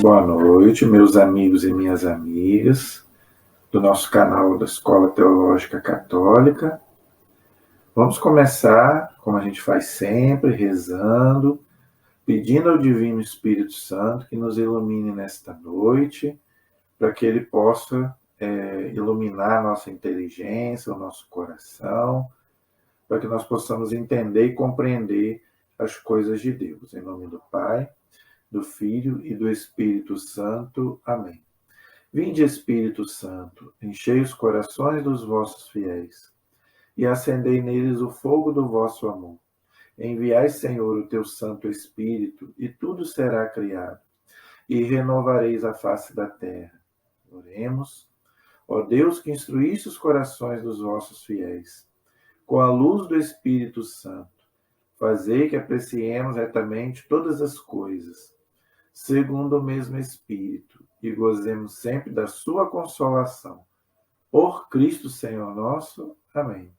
Boa noite, meus amigos e minhas amigas do nosso canal da Escola Teológica Católica. Vamos começar, como a gente faz sempre, rezando, pedindo ao Divino Espírito Santo que nos ilumine nesta noite, para que ele possa iluminar a nossa inteligência, o nosso coração, para que nós possamos entender e compreender as coisas de Deus. Em nome do Pai, do Filho e do Espírito Santo. Amém. Vinde, Espírito Santo, enchei os corações dos vossos fiéis e acendei neles o fogo do vosso amor. Enviai, Senhor, o teu Santo Espírito, e tudo será criado, e renovareis a face da terra. Oremos. Ó Deus, que instruíste os corações dos vossos fiéis, com a luz do Espírito Santo, fazei que apreciemos retamente todas as coisas, segundo o mesmo Espírito, e gozemos sempre da sua consolação. Por Cristo Senhor nosso. Amém.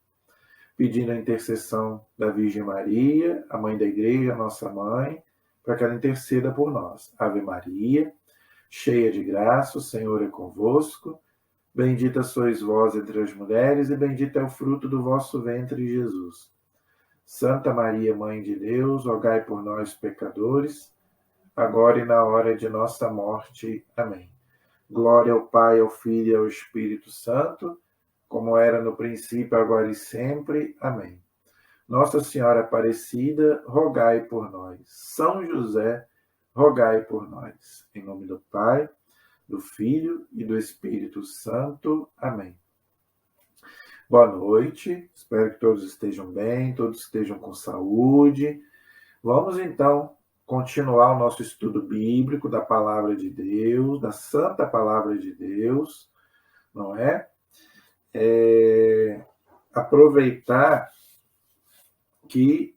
Pedindo a intercessão da Virgem Maria, a Mãe da Igreja, nossa Mãe, para que ela interceda por nós. Ave Maria, cheia de graça, o Senhor é convosco. Bendita sois vós entre as mulheres, e bendito é o fruto do vosso ventre, Jesus. Santa Maria, Mãe de Deus, rogai por nós, pecadores, agora e na hora de nossa morte. Amém. Glória ao Pai, ao Filho e ao Espírito Santo, como era no princípio, agora e sempre. Amém. Nossa Senhora Aparecida, rogai por nós. São José, rogai por nós. Em nome do Pai, do Filho e do Espírito Santo. Amém. Boa noite, espero que todos estejam bem, todos estejam com saúde. Vamos então continuar o nosso estudo bíblico da Palavra de Deus, da Santa Palavra de Deus, não é? Aproveitar que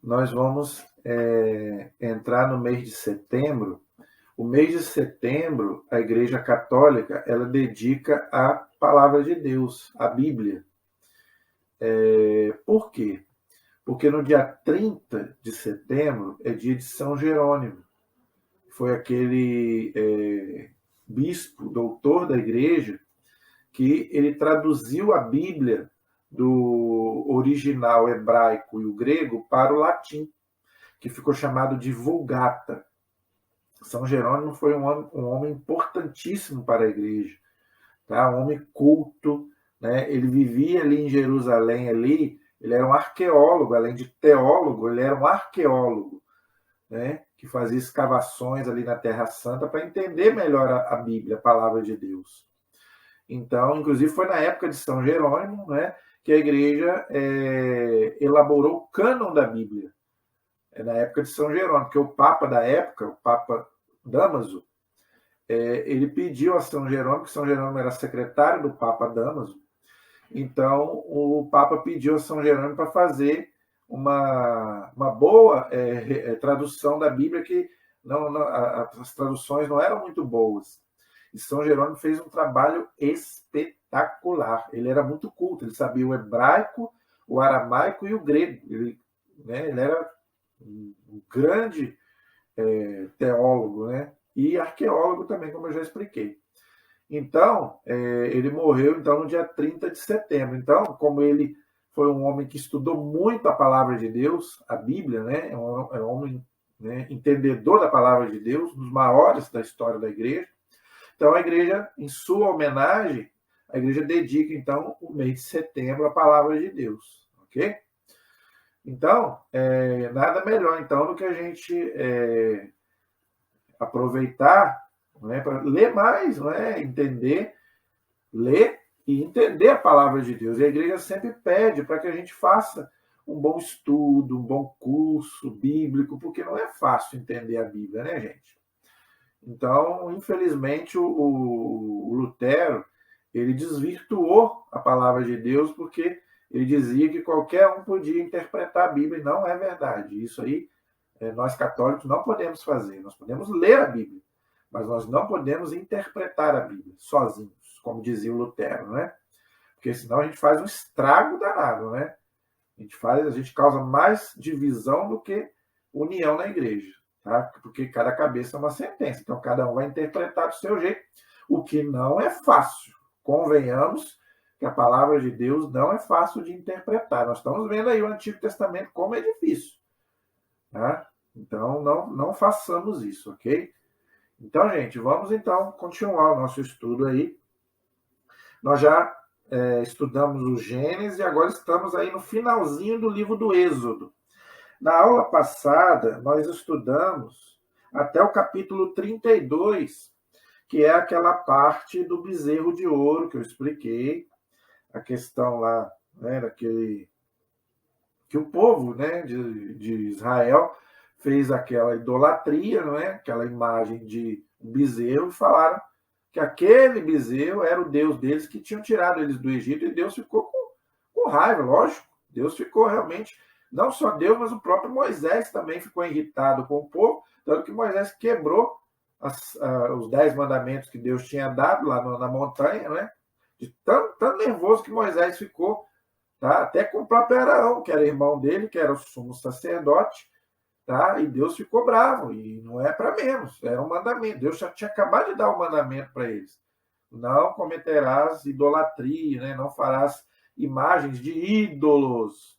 nós vamos entrar no mês de setembro. O mês de setembro, a Igreja Católica, ela dedica à Palavra de Deus, à Bíblia. Por quê? Porque no dia 30 de setembro é dia de São Jerônimo. Foi aquele bispo, doutor da igreja, que ele traduziu a Bíblia do original hebraico e o grego para o latim, que ficou chamado de Vulgata. São Jerônimo foi um homem importantíssimo para a igreja, tá? Um homem culto, né? Ele vivia ali em Jerusalém, ali. Ele era um arqueólogo, além de teólogo, ele era um arqueólogo, né, que fazia escavações ali na Terra Santa para entender melhor a Bíblia, a Palavra de Deus. Então, inclusive, foi na época de São Jerônimo, né, que a igreja elaborou o cânon da Bíblia. É na época de São Jerônimo, porque o Papa da época, o Papa Dámaso, ele pediu a São Jerônimo, que São Jerônimo era secretário do Papa Dámaso. Então, o Papa pediu a São Jerônimo para fazer uma boa tradução da Bíblia, que as traduções não eram muito boas. E São Jerônimo fez um trabalho espetacular. Ele era muito culto, ele sabia o hebraico, o aramaico e o grego. Ele era um grande teólogo, né? E arqueólogo também, como eu já expliquei. Então, ele morreu no dia 30 de setembro. Então, como ele foi um homem que estudou muito a palavra de Deus, a Bíblia, né? É um homem, né, entendedor da palavra de Deus, um dos maiores da história da igreja. Então, a igreja, em sua homenagem, a igreja dedica, então, o mês de setembro à palavra de Deus, ok? Então, nada melhor, então, do que a gente aproveitar, né, para ler mais, né, entender, ler e entender a palavra de Deus. E a igreja sempre pede para que a gente faça um bom estudo, um bom curso bíblico, porque não é fácil entender a Bíblia, né, gente? Então, infelizmente, o Lutero, ele desvirtuou a palavra de Deus, porque ele dizia que qualquer um podia interpretar a Bíblia, e não é verdade. Isso aí, nós católicos não podemos fazer. Nós podemos ler a Bíblia, mas nós não podemos interpretar a Bíblia sozinhos, como dizia o Lutero, né? Porque senão a gente faz um estrago danado, né? A gente causa mais divisão do que união na igreja, tá? Porque cada cabeça é uma sentença, então cada um vai interpretar do seu jeito, o que não é fácil. Convenhamos que a palavra de Deus não é fácil de interpretar. Nós estamos vendo aí o Antigo Testamento como é difícil, tá? Então não façamos isso, ok? Então, gente, vamos então continuar o nosso estudo aí. Nós já estudamos o Gênesis e agora estamos aí no finalzinho do livro do Êxodo. Na aula passada, nós estudamos até o capítulo 32, que é aquela parte do bezerro de ouro que eu expliquei, a questão lá, né, daquele que o povo, né, de Israel fez aquela idolatria, não é? Aquela imagem de um bezerro, e falaram que aquele bezerro era o Deus deles, que tinham tirado eles do Egito, e Deus ficou com raiva, lógico. Deus ficou realmente, não só Deus, mas o próprio Moisés também ficou irritado com o povo, tanto que Moisés quebrou os 10 mandamentos que Deus tinha dado lá na montanha, né? De tão nervoso que Moisés ficou, tá? Até com o próprio Araão, que era irmão dele, que era o sumo sacerdote, tá? E Deus ficou bravo, e não é para menos, era um mandamento. Deus já tinha acabado de dar o mandamento para eles. Não cometerás idolatria, né? Não farás imagens de ídolos,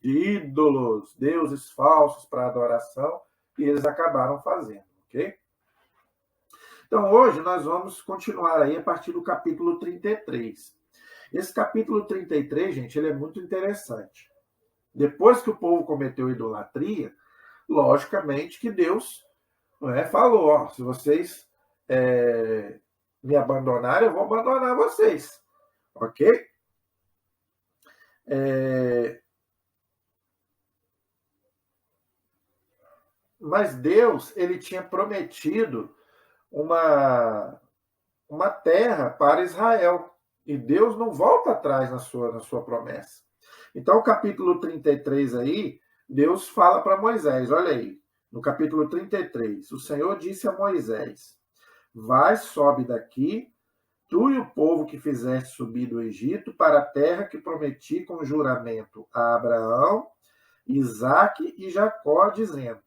deuses falsos para adoração, e eles acabaram fazendo, ok? Então, hoje nós vamos continuar aí a partir do capítulo 33. Esse capítulo 33, gente, ele é muito interessante. Depois que o povo cometeu idolatria, logicamente que Deus, né, falou, ó, se vocês me abandonarem, eu vou abandonar vocês, ok? Mas Deus, ele tinha prometido uma terra para Israel, e Deus não volta atrás na sua promessa. Então, o capítulo 33 aí, Deus fala para Moisés, olha aí, no capítulo 33, o Senhor disse a Moisés, vai, sobe daqui, tu e o povo que fizeste subir do Egito para a terra que prometi com juramento a Abraão, Isaque e Jacó, dizendo,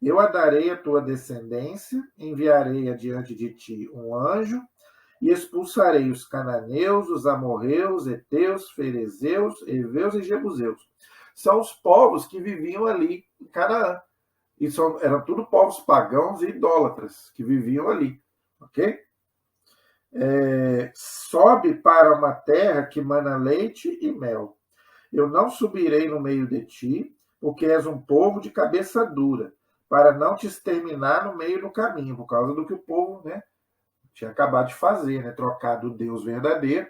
eu a darei à tua descendência, enviarei adiante de ti um anjo, e expulsarei os cananeus, os amorreus, heteus, ferezeus, heveus e jebuseus. São os povos que viviam ali em Canaã. E eram tudo povos pagãos e idólatras que viviam ali. Ok? Sobe para uma terra que mana leite e mel. Eu não subirei no meio de ti, porque és um povo de cabeça dura, para não te exterminar no meio do caminho, por causa do que o povo, né, tinha acabado de fazer, né, trocado o Deus verdadeiro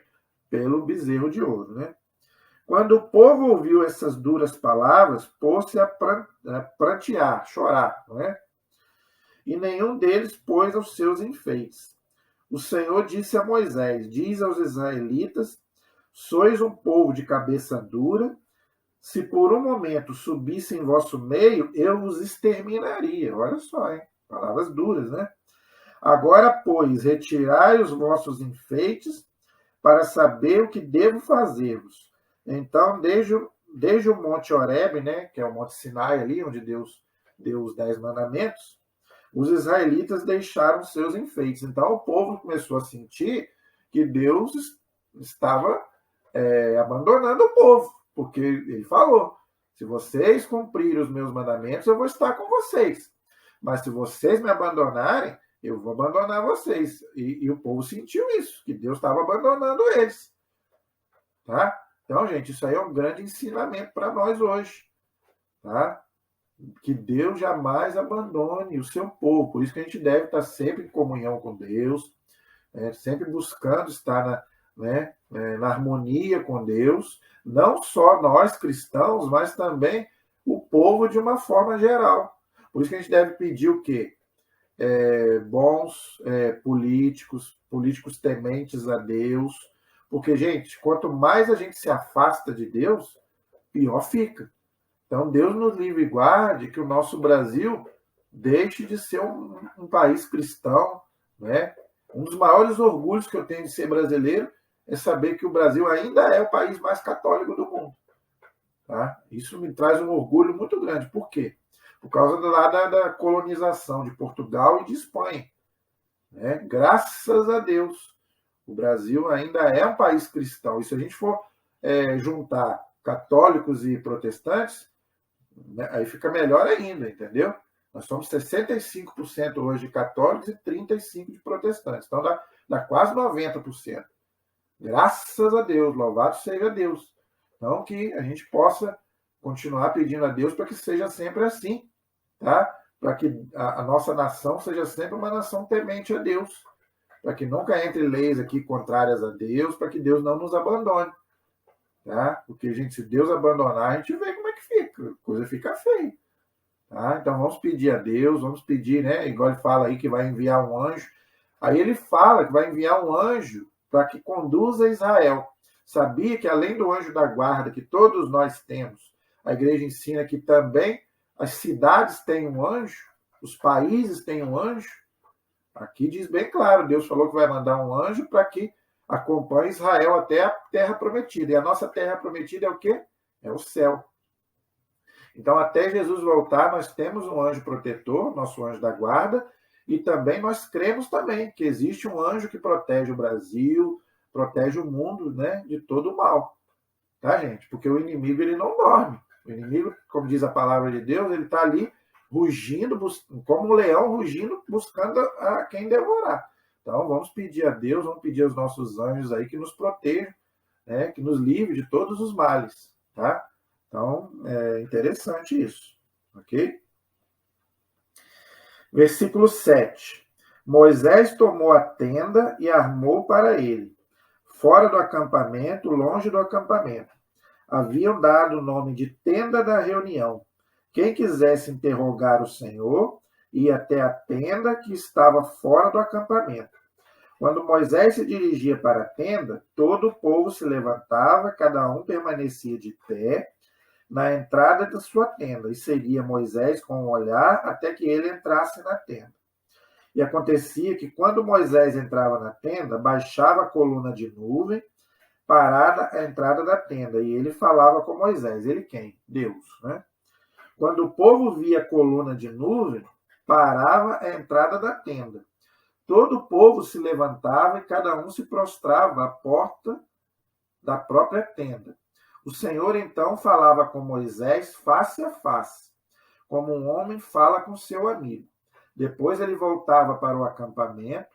pelo bezerro de ouro, né? Quando o povo ouviu essas duras palavras, pôs-se a prantear, chorar, não é? E nenhum deles pôs os seus enfeites. O Senhor disse a Moisés, diz aos israelitas, sois um povo de cabeça dura, se por um momento subisse em vosso meio, eu vos exterminaria. Olha só, hein? Palavras duras, né? Agora, pois, retirai os vossos enfeites para saber o que devo fazer-vos. Então, desde o Monte Horebe, né, que é o Monte Sinai ali, onde Deus deu os 10 mandamentos, os israelitas deixaram seus enfeites. Então, o povo começou a sentir que Deus estava abandonando o povo, porque ele falou, se vocês cumprirem os meus mandamentos, eu vou estar com vocês. Mas se vocês me abandonarem, eu vou abandonar vocês. E o povo sentiu isso, que Deus estava abandonando eles. Tá? Então, gente, isso aí é um grande ensinamento para nós hoje. Tá? Que Deus jamais abandone o seu povo. Por isso que a gente deve estar sempre em comunhão com Deus, sempre buscando estar na harmonia com Deus. Não só nós cristãos, mas também o povo de uma forma geral. Por isso que a gente deve pedir o quê? Bons políticos tementes a Deus, porque, gente, quanto mais a gente se afasta de Deus, pior fica. Então, Deus nos livre e guarde que o nosso Brasil deixe de ser um país cristão, né? Um dos maiores orgulhos que eu tenho de ser brasileiro é saber que o Brasil ainda é o país mais católico do mundo. Tá? Isso me traz um orgulho muito grande. Por quê? por causa da colonização de Portugal e de Espanha. Né? Graças a Deus, o Brasil ainda é um país cristão. E se a gente for juntar católicos e protestantes, né, aí fica melhor ainda, entendeu? Nós somos 65% hoje de católicos e 35% de protestantes. Então dá quase 90%. Graças a Deus, louvado seja Deus. Então que a gente possa continuar pedindo a Deus para que seja sempre assim, tá? Para que a nossa nação seja sempre uma nação temente a Deus, para que nunca entre leis aqui contrárias a Deus, para que Deus não nos abandone. Tá? Porque, gente, se Deus abandonar, a gente vê como é que fica. A coisa fica feia. Tá? Então vamos pedir a Deus, vamos pedir, né? Igual ele fala aí que vai enviar um anjo. Aí ele fala que vai enviar um anjo para que conduza Israel. Sabia que além do anjo da guarda que todos nós temos, a igreja ensina que também as cidades têm um anjo, os países têm um anjo. Aqui diz bem claro, Deus falou que vai mandar um anjo para que acompanhe Israel até a terra prometida. E a nossa terra prometida é o quê? É o céu. Então, até Jesus voltar, nós temos um anjo protetor, nosso anjo da guarda, e também nós cremos também que existe um anjo que protege o Brasil, protege o mundo, né, de todo o mal. Tá, gente? Porque o inimigo, ele não dorme. O inimigo, como diz a palavra de Deus, ele está ali rugindo, como um leão rugindo, buscando a quem devorar. Então, vamos pedir a Deus, vamos pedir aos nossos anjos aí que nos protejam, né, que nos livre de todos os males, tá? Então, é interessante isso, ok? Versículo 7. Moisés tomou a tenda e armou para ele, fora do acampamento, longe do acampamento. Haviam dado o nome de tenda da reunião. Quem quisesse interrogar o Senhor, ia até a tenda que estava fora do acampamento. Quando Moisés se dirigia para a tenda, todo o povo se levantava, cada um permanecia de pé na entrada da sua tenda, e seguia Moisés com o olhar até que ele entrasse na tenda. E acontecia que, quando Moisés entrava na tenda, baixava a coluna de nuvem, parada à entrada da tenda, e ele falava com Moisés. Ele quem? Deus, né? Quando o povo via a coluna de nuvem, parava à entrada da tenda. Todo o povo se levantava e cada um se prostrava à porta da própria tenda. O Senhor então falava com Moisés face a face, como um homem fala com seu amigo. Depois ele voltava para o acampamento,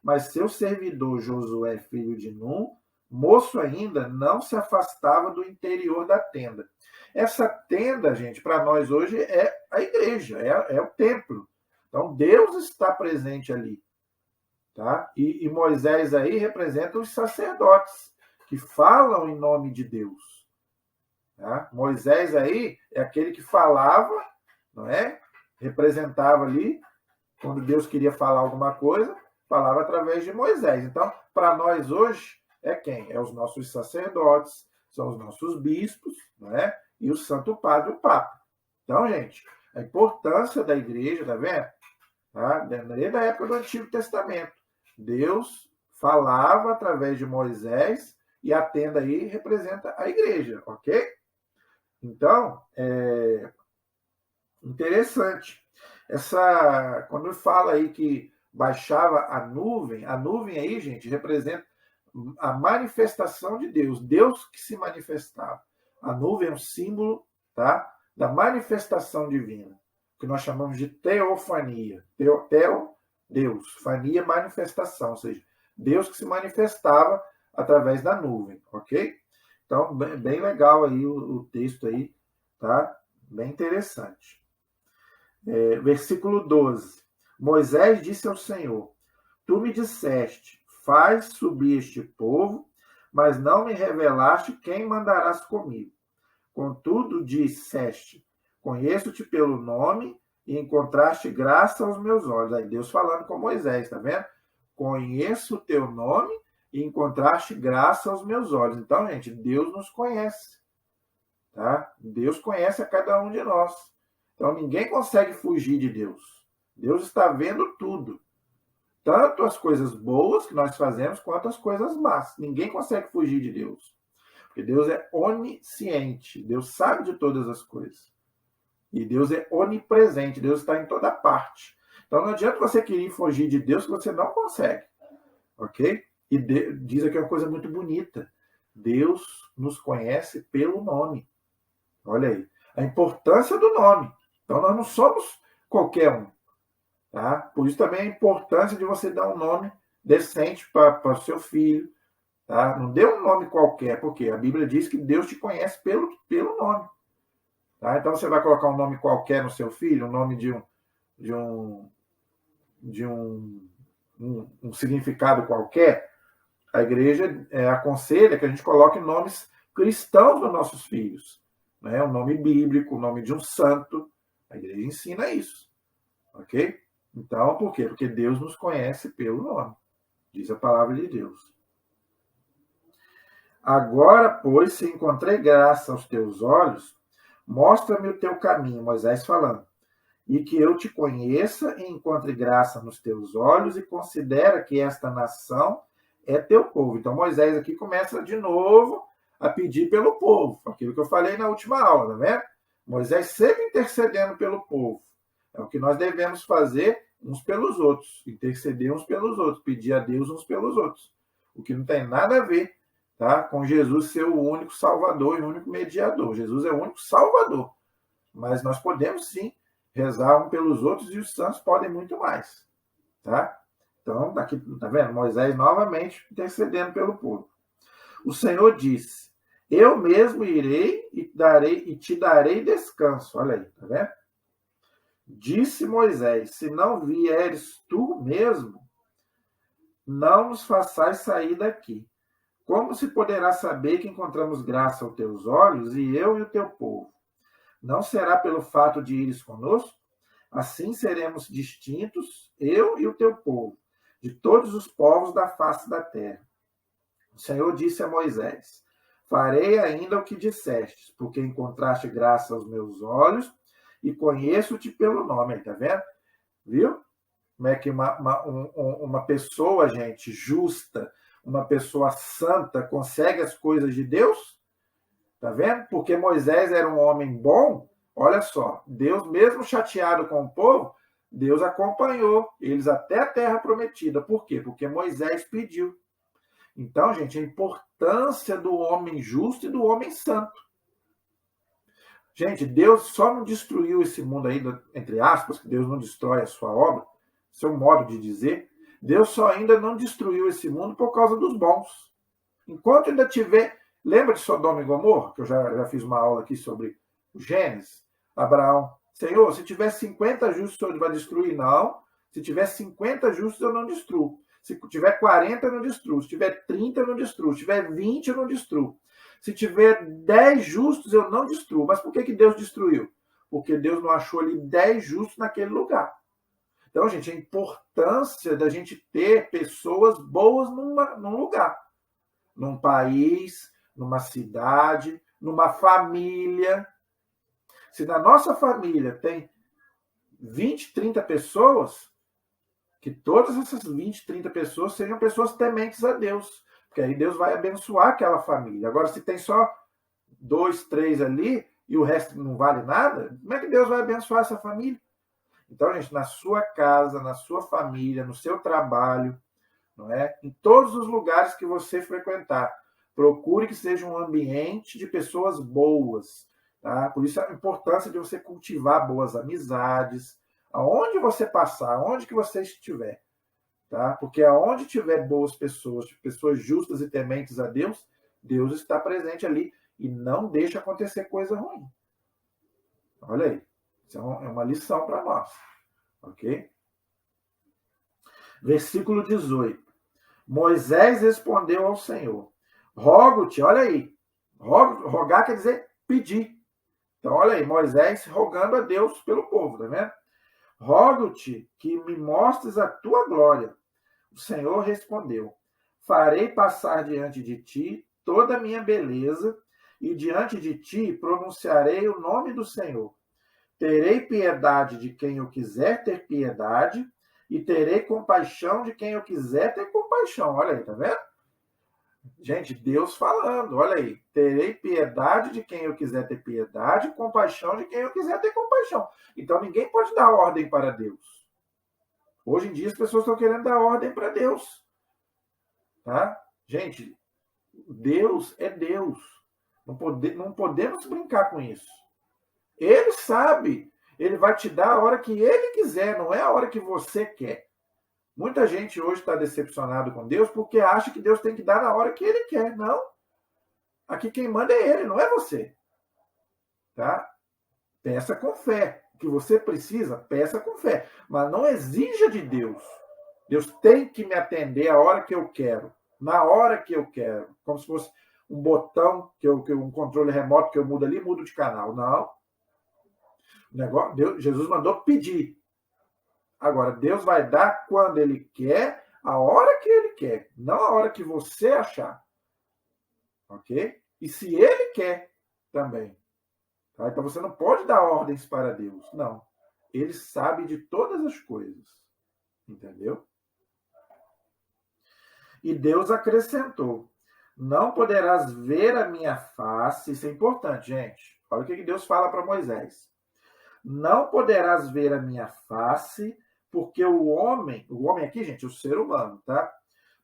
mas seu servidor Josué, filho de Num, moço ainda, não se afastava do interior da tenda. Essa tenda, gente, para nós hoje é a igreja, é o templo. Então Deus está presente ali. Tá? E Moisés aí representa os sacerdotes que falam em nome de Deus. Tá? Moisés aí é aquele que falava, não é? Representava ali, quando Deus queria falar alguma coisa, falava através de Moisés. Então, para nós hoje, é quem? É os nossos sacerdotes, são os nossos bispos, não é? E o Santo Padre, o Papa. Então, gente, a importância da igreja, tá vendo? Tá? Desde a época do Antigo Testamento. Deus falava através de Moisés e a tenda aí representa a igreja, ok? Então, é interessante. Quando fala aí que baixava a nuvem aí, gente, representa a manifestação de Deus. Deus que se manifestava. A nuvem é um símbolo, tá, da manifestação divina, que nós chamamos de teofania. Deus. Fania, manifestação, ou seja, Deus que se manifestava através da nuvem, ok? Então, bem legal aí o texto aí, tá? Bem interessante. Versículo 12. Moisés disse ao Senhor: Tu me disseste, faz subir este povo, mas não me revelaste quem mandarás comigo. Contudo, disseste, conheço-te pelo nome e encontraste graça aos meus olhos. Aí Deus falando com Moisés, tá vendo? Conheço o teu nome e encontraste graça aos meus olhos. Então, gente, Deus nos conhece. Tá? Deus conhece a cada um de nós. Então, ninguém consegue fugir de Deus. Deus está vendo tudo. Tanto as coisas boas que nós fazemos, quanto as coisas más. Ninguém consegue fugir de Deus. Porque Deus é onisciente. Deus sabe de todas as coisas. E Deus é onipresente, Deus está em toda parte. Então não adianta você querer fugir de Deus que você não consegue. Ok? E diz aqui uma coisa muito bonita. Deus nos conhece pelo nome. Olha aí. A importância do nome. Então nós não somos qualquer um. Tá? Por isso também a importância de você dar um nome decente para o seu filho. Tá? Não dê um nome qualquer, porque a Bíblia diz que Deus te conhece pelo nome. Tá? Então você vai colocar um nome qualquer no seu filho, um nome de um significado qualquer. A igreja aconselha que a gente coloque nomes cristãos nos nossos filhos. Né? Um nome bíblico, o nome de um santo. A igreja ensina isso. Ok? Então, por quê? Porque Deus nos conhece pelo nome. Diz a palavra de Deus. Agora, pois, se encontrei graça aos teus olhos, mostra-me o teu caminho, Moisés falando, e que eu te conheça e encontre graça nos teus olhos e considera que esta nação é teu povo. Então, Moisés aqui começa de novo a pedir pelo povo, aquilo que eu falei na última aula, né? Moisés sempre intercedendo pelo povo. É o que nós devemos fazer uns pelos outros, interceder uns pelos outros, pedir a Deus uns pelos outros. O que não tem nada a ver, tá, com Jesus ser o único salvador e o único mediador. Jesus é o único salvador. Mas nós podemos sim rezar uns pelos outros e os santos podem muito mais. Tá? Então, aqui, tá vendo? Moisés novamente intercedendo pelo povo. O Senhor disse: eu mesmo irei e te darei descanso. Olha aí, tá vendo? Disse Moisés: se não vieres tu mesmo, não nos façais sair daqui. Como se poderá saber que encontramos graça aos teus olhos, e eu e o teu povo? Não será pelo fato de ires conosco? Assim seremos distintos, eu e o teu povo, de todos os povos da face da terra. O Senhor disse a Moisés: farei ainda o que dissestes, porque encontraste graça aos meus olhos, e conheço-te pelo nome. Tá vendo? Viu? Como é que uma pessoa, gente, justa, uma pessoa santa, consegue as coisas de Deus? Tá vendo? Porque Moisés era um homem bom. Olha só, Deus, mesmo chateado com o povo, Deus acompanhou eles até a terra prometida. Por quê? Porque Moisés pediu. Então, gente, a importância do homem justo e do homem santo. Gente, Deus só não destruiu esse mundo aí, entre aspas, que Deus não destrói a sua obra, seu modo de dizer. Deus só ainda não destruiu esse mundo por causa dos bons. Enquanto ainda tiver... Lembra de Sodoma e Gomorra? Que eu já fiz uma aula aqui sobre o Gênesis. Abraão: Senhor, se tiver 50 justos, o Senhor vai destruir? Não. Se tiver 50 justos, eu não destruo. Se tiver 40, eu não destruo. Se tiver 30, eu não destruo. Se tiver 20, eu não destruo. Se tiver 10 justos, eu não destruo. Mas por que Deus destruiu? Porque Deus não achou ali 10 justos naquele lugar. Então, gente, a importância da gente ter pessoas boas num lugar. Num país, numa cidade, numa família. Se na nossa família tem 20, 30 pessoas, que todas essas 20, 30 pessoas sejam pessoas tementes a Deus. Porque aí Deus vai abençoar aquela família. Agora, se tem só 2, 3 ali e o resto não vale nada, como é que Deus vai abençoar essa família? Então, gente, na sua casa, na sua família, no seu trabalho, não é? Em todos os lugares que você frequentar, procure que seja um ambiente de pessoas boas. Tá? Por isso a importância de você cultivar boas amizades, aonde você passar, aonde que você estiver. Tá? Porque aonde tiver boas pessoas, pessoas justas e tementes a Deus, Deus está presente ali e não deixa acontecer coisa ruim. Olha aí, isso é uma lição para nós. Ok? Versículo 18. Moisés respondeu ao Senhor: rogo-te, olha aí, rogar quer dizer pedir. Então, olha aí, Moisés rogando a Deus pelo povo, tá vendo? Rogo-te que me mostres a tua glória. O Senhor respondeu: farei passar diante de ti toda a minha beleza, e diante de ti pronunciarei o nome do Senhor. Terei piedade de quem eu quiser ter piedade, e terei compaixão de quem eu quiser ter compaixão. Olha aí, tá vendo? Gente, Deus falando, olha aí, terei piedade de quem eu quiser ter piedade, compaixão de quem eu quiser ter compaixão. Então ninguém pode dar ordem para Deus. Hoje em dia as pessoas estão querendo dar ordem para Deus. Tá? Gente, Deus é Deus. Não podemos brincar com isso. Ele sabe. Ele vai te dar a hora que ele quiser, não é a hora que você quer. Muita gente hoje está decepcionado com Deus porque acha que Deus tem que dar na hora que ele quer. Não. Aqui quem manda é ele, não é você. Tá? Peça com fé. O que você precisa, peça com fé. Mas não exija de Deus. Deus tem que me atender a hora que eu quero. Na hora que eu quero. Como se fosse um botão, um controle remoto que eu mudo ali, mudo de canal. Não. O negócio, Jesus mandou pedir. Agora, Deus vai dar quando ele quer, a hora que ele quer, não a hora que você achar. Ok? E se ele quer também. Tá? Então você não pode dar ordens para Deus. Não. Ele sabe de todas as coisas. Entendeu? E Deus acrescentou: não poderás ver a minha face. Isso é importante, gente. Olha o que Deus fala para Moisés. Não poderás ver a minha face, porque o homem aqui, gente, o ser humano, tá?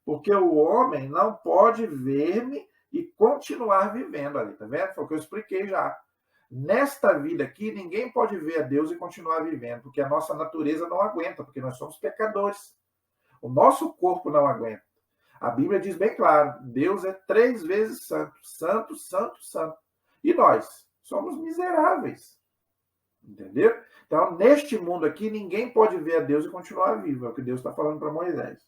Porque o homem não pode ver-me e continuar vivendo ali, tá vendo? Foi o que eu expliquei já. Nesta vida aqui, ninguém pode ver a Deus e continuar vivendo, porque a nossa natureza não aguenta, porque nós somos pecadores. O nosso corpo não aguenta. A Bíblia diz bem claro, Deus é 3 vezes santo, santo, santo, santo. E nós somos miseráveis. Entendeu? Então, neste mundo aqui, ninguém pode ver a Deus e continuar vivo. É o que Deus está falando para Moisés.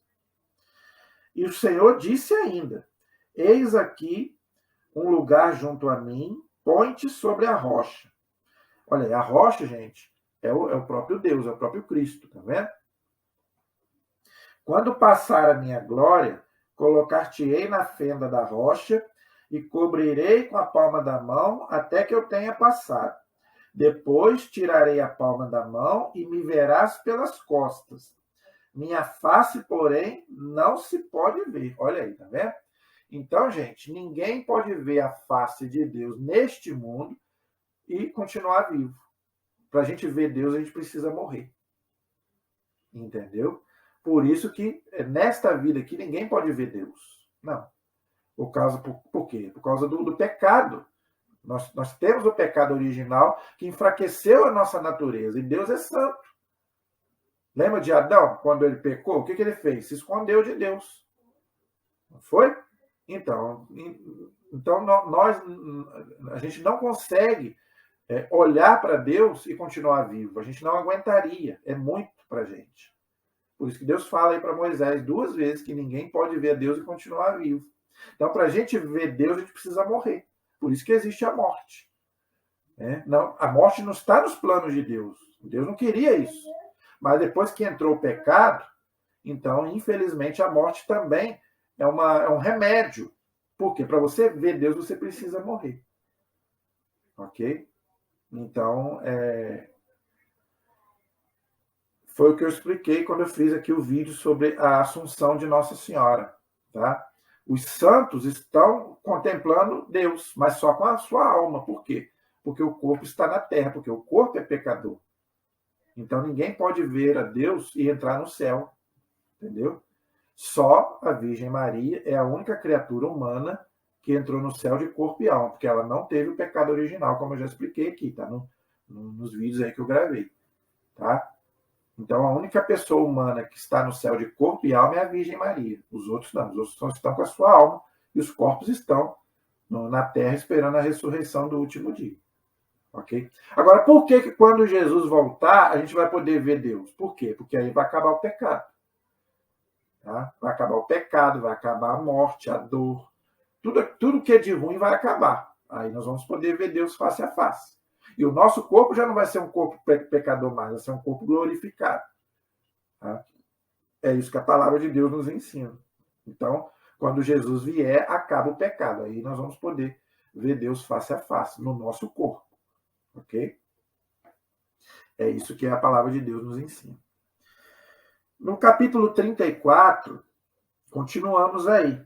E o Senhor disse ainda: eis aqui um lugar junto a mim, põe-te sobre a rocha. Olha aí, a rocha, gente, é o próprio Deus, é o próprio Cristo, tá vendo? Quando passar a minha glória, colocar-te-ei na fenda da rocha e cobrirei com a palma da mão até que eu tenha passado. Depois tirarei a palma da mão e me verás pelas costas. Minha face, porém, não se pode ver. Olha aí, tá vendo? Então, gente, ninguém pode ver a face de Deus neste mundo e continuar vivo. Para a gente ver Deus, a gente precisa morrer. Entendeu? Por isso que nesta vida aqui ninguém pode ver Deus. Não. Por quê? Por causa do pecado. Nós temos o pecado original que enfraqueceu a nossa natureza. E Deus é santo. Lembra de Adão, quando ele pecou? O que ele fez? Se escondeu de Deus. Não foi? Então a gente não consegue olhar para Deus e continuar vivo. A gente não aguentaria. É muito para a gente. Por isso que Deus fala aí para Moisés 2 vezes que ninguém pode ver Deus e continuar vivo. Então, para a gente ver Deus, a gente precisa morrer. Por isso que existe a morte. Não, a morte não está nos planos de Deus. Deus não queria isso. Mas depois que entrou o pecado, então, infelizmente, a morte também é um remédio. Por quê? Para você ver Deus, você precisa morrer. Ok? Então, foi o que eu expliquei quando eu fiz aqui o vídeo sobre a Assunção de Nossa Senhora. Tá? Os santos estão contemplando Deus, mas só com a sua alma. Por quê? Porque o corpo está na terra, porque o corpo é pecador. Então ninguém pode ver a Deus e entrar no céu. Entendeu? Só a Virgem Maria é a única criatura humana que entrou no céu de corpo e alma, porque ela não teve o pecado original, como eu já expliquei aqui, tá? Nos vídeos aí que eu gravei. Tá? Então, a única pessoa humana que está no céu de corpo e alma é a Virgem Maria. Os outros não. Os outros só estão com a sua alma e os corpos estão na terra esperando a ressurreição do último dia. Ok? Agora, por que quando Jesus voltar, a gente vai poder ver Deus? Por quê? Porque aí vai acabar o pecado. Tá? Vai acabar o pecado, vai acabar a morte, a dor. Tudo que é de ruim vai acabar. Aí nós vamos poder ver Deus face a face. E o nosso corpo já não vai ser um corpo pecador mais, vai ser um corpo glorificado. Tá? É isso que a palavra de Deus nos ensina. Então, quando Jesus vier, acaba o pecado. Aí nós vamos poder ver Deus face a face, no nosso corpo. Ok? É isso que a palavra de Deus nos ensina. No capítulo 34, continuamos aí.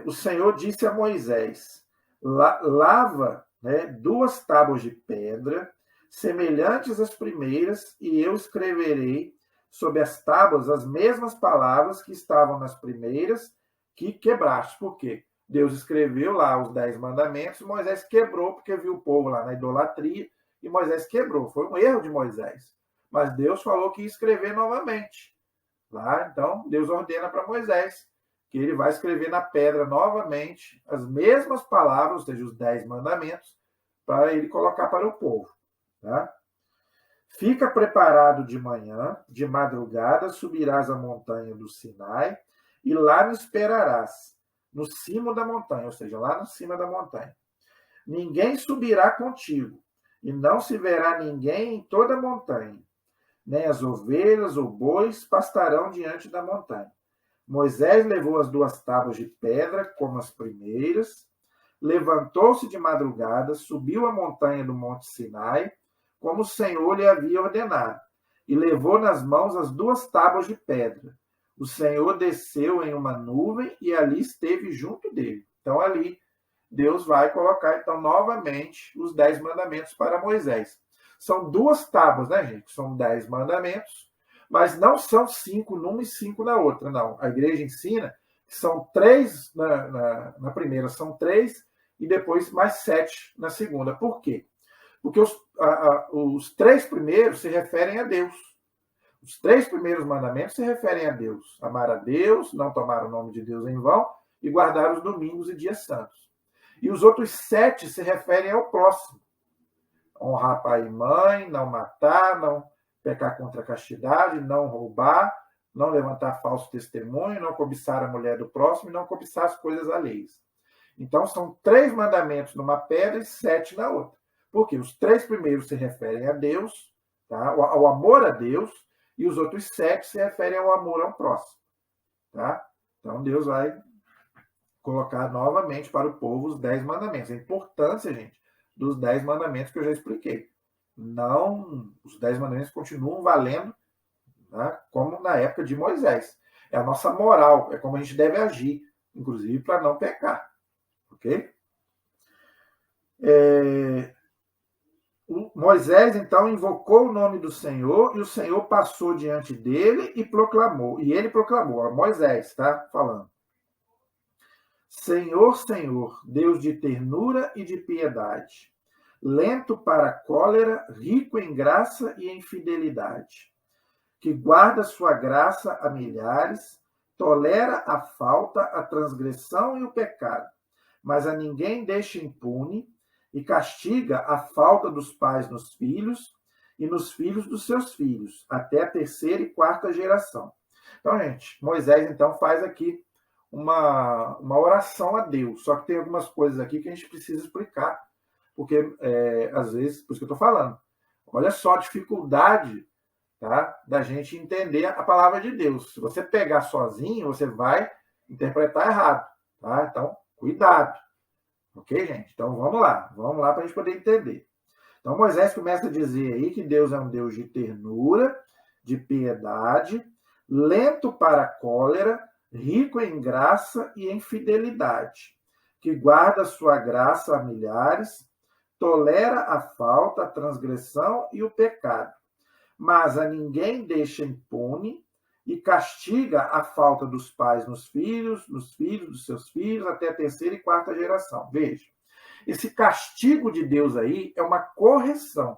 o Senhor disse a Moisés: lava, né, 2 tábuas de pedra, semelhantes às primeiras, e eu escreverei sobre as tábuas as mesmas palavras que estavam nas primeiras, que quebraste. Por quê? Deus escreveu lá os 10 mandamentos, Moisés quebrou, porque viu o povo lá na idolatria, e Moisés quebrou. Foi um erro de Moisés. Mas Deus falou que ia escrever novamente. Lá, então, Deus ordena para Moisés que ele vai escrever na pedra novamente as mesmas palavras, ou seja, os 10 mandamentos, para ele colocar para o povo. Tá? Fica preparado de manhã, de madrugada, subirás a montanha do Sinai, e lá me esperarás, no cimo da montanha, ou seja, lá no cima da montanha. Ninguém subirá contigo, e não se verá ninguém em toda a montanha. Nem as ovelhas ou bois pastarão diante da montanha. Moisés levou as 2 tábuas de pedra, como as primeiras, levantou-se de madrugada, subiu a montanha do Monte Sinai, como o Senhor lhe havia ordenado, e levou nas mãos as 2 tábuas de pedra. O Senhor desceu em uma nuvem e ali esteve junto dele. Então, ali, Deus vai colocar, então, novamente, os 10 mandamentos para Moisés. São 2 tábuas, né, gente? São 10 mandamentos, mas não são 5 numa e 5 na outra, não. A igreja ensina que são 3 na primeira, são 3, e depois mais 7 na segunda. Por quê? Porque os 3 primeiros se referem a Deus. Os 3 primeiros mandamentos se referem a Deus. Amar a Deus, não tomar o nome de Deus em vão, e guardar os domingos e dias santos. E os outros 7 se referem ao próximo. Honrar pai e mãe, não matar, não pecar contra a castidade, não roubar, não levantar falso testemunho, não cobiçar a mulher do próximo e não cobiçar as coisas alheias. Então, são 3 mandamentos numa pedra e 7 na outra. Porque os 3 primeiros se referem a Deus, tá? Ao amor a Deus, e os outros 7 se referem ao amor ao próximo. Tá? Então, Deus vai colocar novamente para o povo os 10 mandamentos. A importância, gente, dos 10 mandamentos que eu já expliquei. Não, os 10 mandamentos continuam valendo, né, como na época de Moisés. É a nossa moral, é como a gente deve agir, inclusive para não pecar. Ok? Moisés, então, invocou o nome do Senhor, e o Senhor passou diante dele e proclamou. E ele proclamou, ó, Moisés está falando: Senhor, Senhor, Deus de ternura e de piedade, lento para a cólera, rico em graça e em fidelidade, que guarda sua graça a milhares, tolera a falta, a transgressão e o pecado, mas a ninguém deixa impune, e castiga a falta dos pais nos filhos e nos filhos dos seus filhos, até a 3ª e 4ª geração. Então, gente, Moisés, então, faz aqui uma oração a Deus. Só que tem algumas coisas aqui que a gente precisa explicar, porque, às vezes, por isso que eu estou falando, olha só a dificuldade, tá, da gente entender a palavra de Deus. Se você pegar sozinho, você vai interpretar errado. Tá? Então, cuidado. Ok, gente? Então, vamos lá para a gente poder entender. Então, Moisés começa a dizer aí que Deus é um Deus de ternura, de piedade, lento para a cólera, rico em graça e em fidelidade, que guarda sua graça a milhares, tolera a falta, a transgressão e o pecado, mas a ninguém deixa impune, e castiga a falta dos pais nos filhos dos seus filhos, até a 3ª e 4ª geração. Veja, esse castigo de Deus aí é uma correção.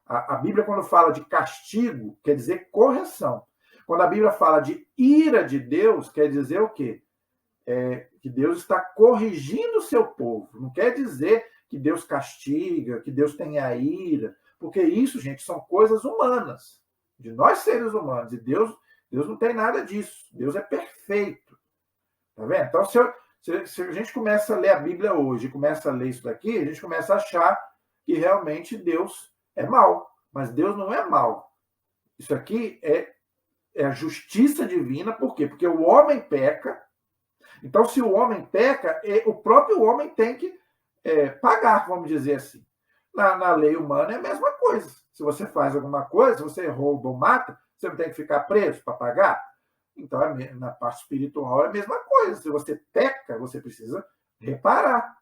A Bíblia, quando fala de castigo, quer dizer correção. Quando a Bíblia fala de ira de Deus, quer dizer o quê? Que Deus está corrigindo o seu povo. Não quer dizer que Deus castiga, que Deus tenha ira, porque isso, gente, são coisas humanas, de nós seres humanos, e Deus não tem nada disso. Deus é perfeito. Tá vendo? Então, se a gente começa a ler a Bíblia hoje, começa a ler isso daqui, a gente começa a achar que realmente Deus é mau. Mas Deus não é mau. Isso aqui é a justiça divina. Por quê? Porque o homem peca. Então, se o homem peca, o próprio homem tem que pagar, vamos dizer assim. Na lei humana é a mesma coisa. Se você faz alguma coisa, se você rouba ou mata, você não tem que ficar preso para pagar? Então, na parte espiritual é a mesma coisa. Se você peca, você precisa reparar.